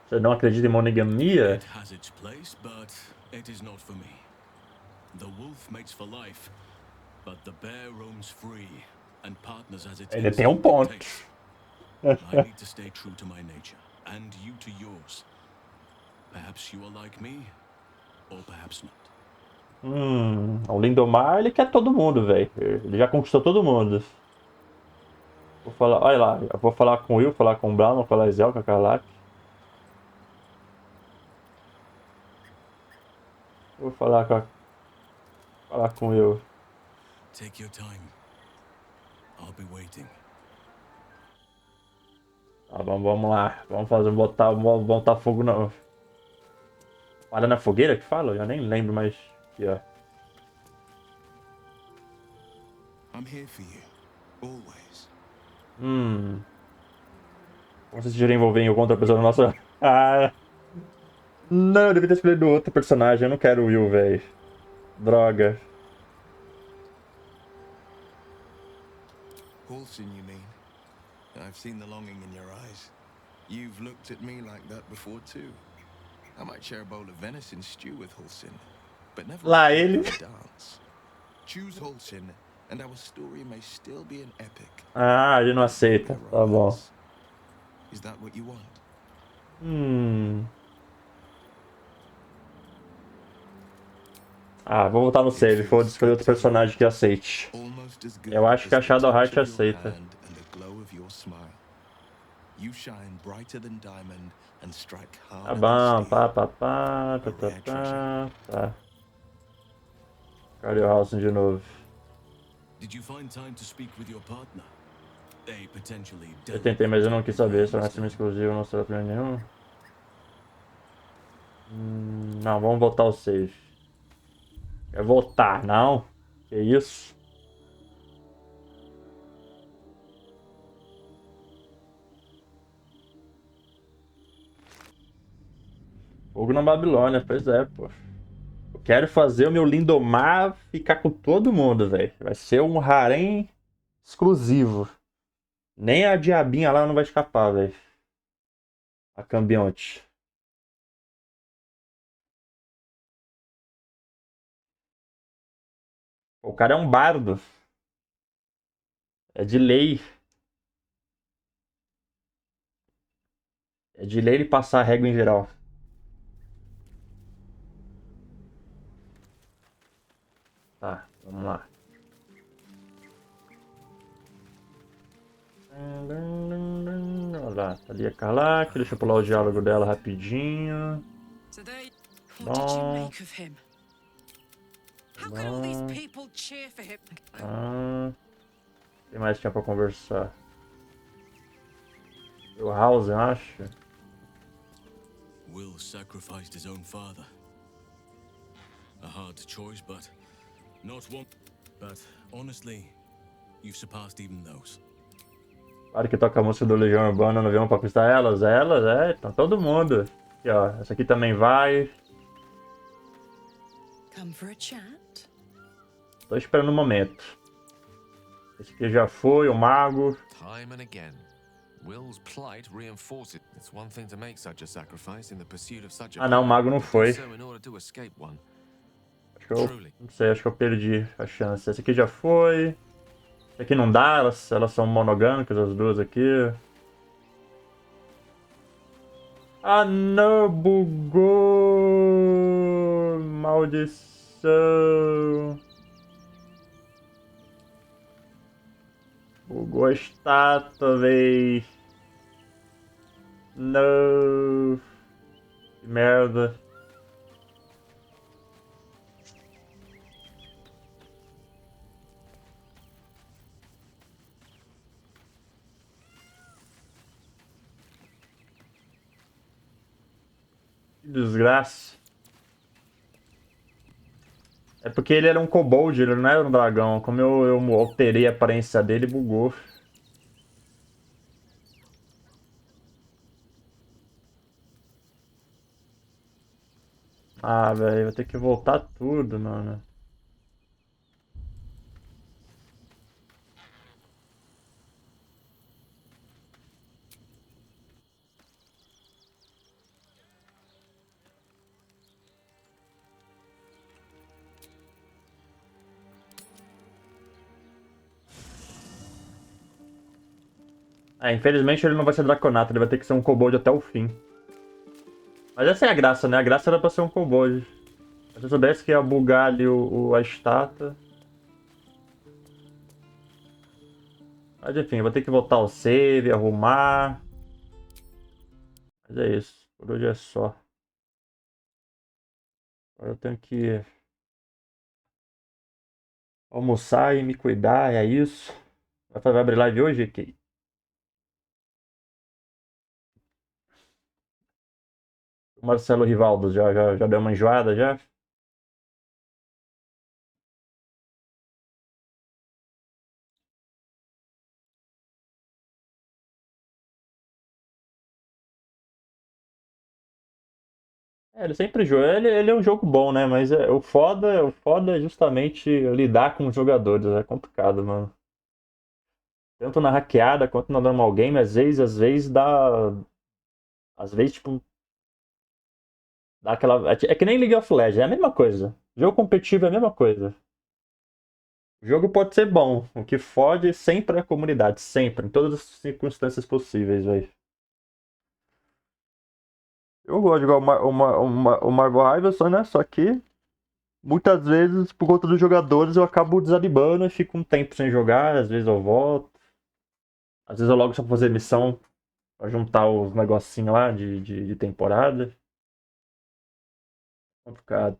Você não acredita em monogamia? It has its place, but it is not for me. The wolf mates for life, but the bear roams free and partners as it Ele tem um ponto. I need to stay true to my nature, and you to yours. Perhaps you are like me, or perhaps not. O Lindomar, ele quer todo mundo, velho. Ele já conquistou todo mundo. Vou falar, olha lá, eu vou falar com o Will, falar com o Brown, vou falar com a Zel, com a Karlak. Vou falar com o Will. Take your time. I'll be waiting. Tá bom, vamos lá. Vamos botar fogo na... Olha na fogueira que fala? Eu já nem lembro mais. Aqui, ó. I'm here for you, always. Como vocês já envolver com outra pessoa na nossa... Ah... Não, eu devia ter escolhido outro personagem. Eu não quero o Will, velho. Droga. Halsin, you mean? I've seen the longing in your eyes. You've looked at me like that before too. I might share a bowl of venison stew with Halsin, but never Lá a ele. dance. Choose Halsin, and our story may still be an epic. Ah, ele não aceita. Tá bom. Is that what you want? Ah, vou voltar no save. Foda-se, escolher outro personagem que aceite. Eu acho que a Shadowheart aceita. Tá bom, tá. Cadê o Halsin de novo? Eu tentei, mas eu não quis saber. Se é um exclusivo, não será pra nenhum. Não, vamos voltar o save. Quer voltar, não? Que isso? Fogo na Babilônia, pois é, pô. Eu quero fazer o meu Lindomar ficar com todo mundo, velho. Vai ser um harém exclusivo. Nem a diabinha lá não vai escapar, velho. A Cambionte. O cara é um bardo. É de lei. É de lei ele passar a régua em geral. Tá, vamos lá. Olha lá, tá ali a Karlak. Deixa eu pular o diálogo dela rapidinho. Bom. Tem mais tempo pra conversar. O House, eu acho. Will sacrificed his own father. A hard choice, but not one. But honestly, you've surpassed even those. Claro que toca a música do Legião Urbana no avião pra conquistar elas. Então todo mundo. Aqui, ó. Essa aqui também vai. come for a chat? Tô esperando o momento. Esse aqui já foi, o mago. Time and again, Will's plight reinforces. It's one thing to make such a sacrifice in the pursuit of such a Ah não, o mago não but do foi. so in order to escape one. Acho que eu, não sei, acho que eu perdi a chance. Esse aqui já foi. Esse aqui não dá, elas são monogâmicas as duas aqui. Ah não, bugou! Maldição! Bugou a estátua, véi! Não! Que merda! Que desgraça! É porque ele era um kobold, ele não era um dragão. Como eu alterei a aparência dele, bugou. Ah, velho, vou ter que voltar tudo, mano. É, infelizmente ele não vai ser draconato, ele vai ter que ser um kobold até o fim. Mas essa é a graça, né? A graça era pra ser um kobold. Se eu soubesse que ia bugar ali a estátua. Mas enfim, vou ter que voltar ao save, arrumar. Mas é isso, por hoje é só. Agora eu tenho que almoçar e me cuidar, é isso. Vai abrir live hoje, Kay? O Marcelo Rivaldo já deu uma enjoada já? É, ele sempre joga. Ele é um jogo bom, né? Mas o foda é justamente lidar com os jogadores. É complicado, mano. Tanto na hackeada quanto na normal game, às vezes dá. Às vezes, tipo, dá aquela. É que nem League of Legends, é a mesma coisa. Jogo competitivo é a mesma coisa. O jogo pode ser bom. O que fode sempre é a comunidade. Sempre. Em todas as circunstâncias possíveis, velho. Eu gosto de jogar o Marvel Iverson, né? Só que muitas vezes, por conta dos jogadores, eu acabo desanimando e fico um tempo sem jogar. Às vezes eu volto. Às vezes eu logo só vou fazer missão pra juntar os negocinhos lá de temporada. Complicado.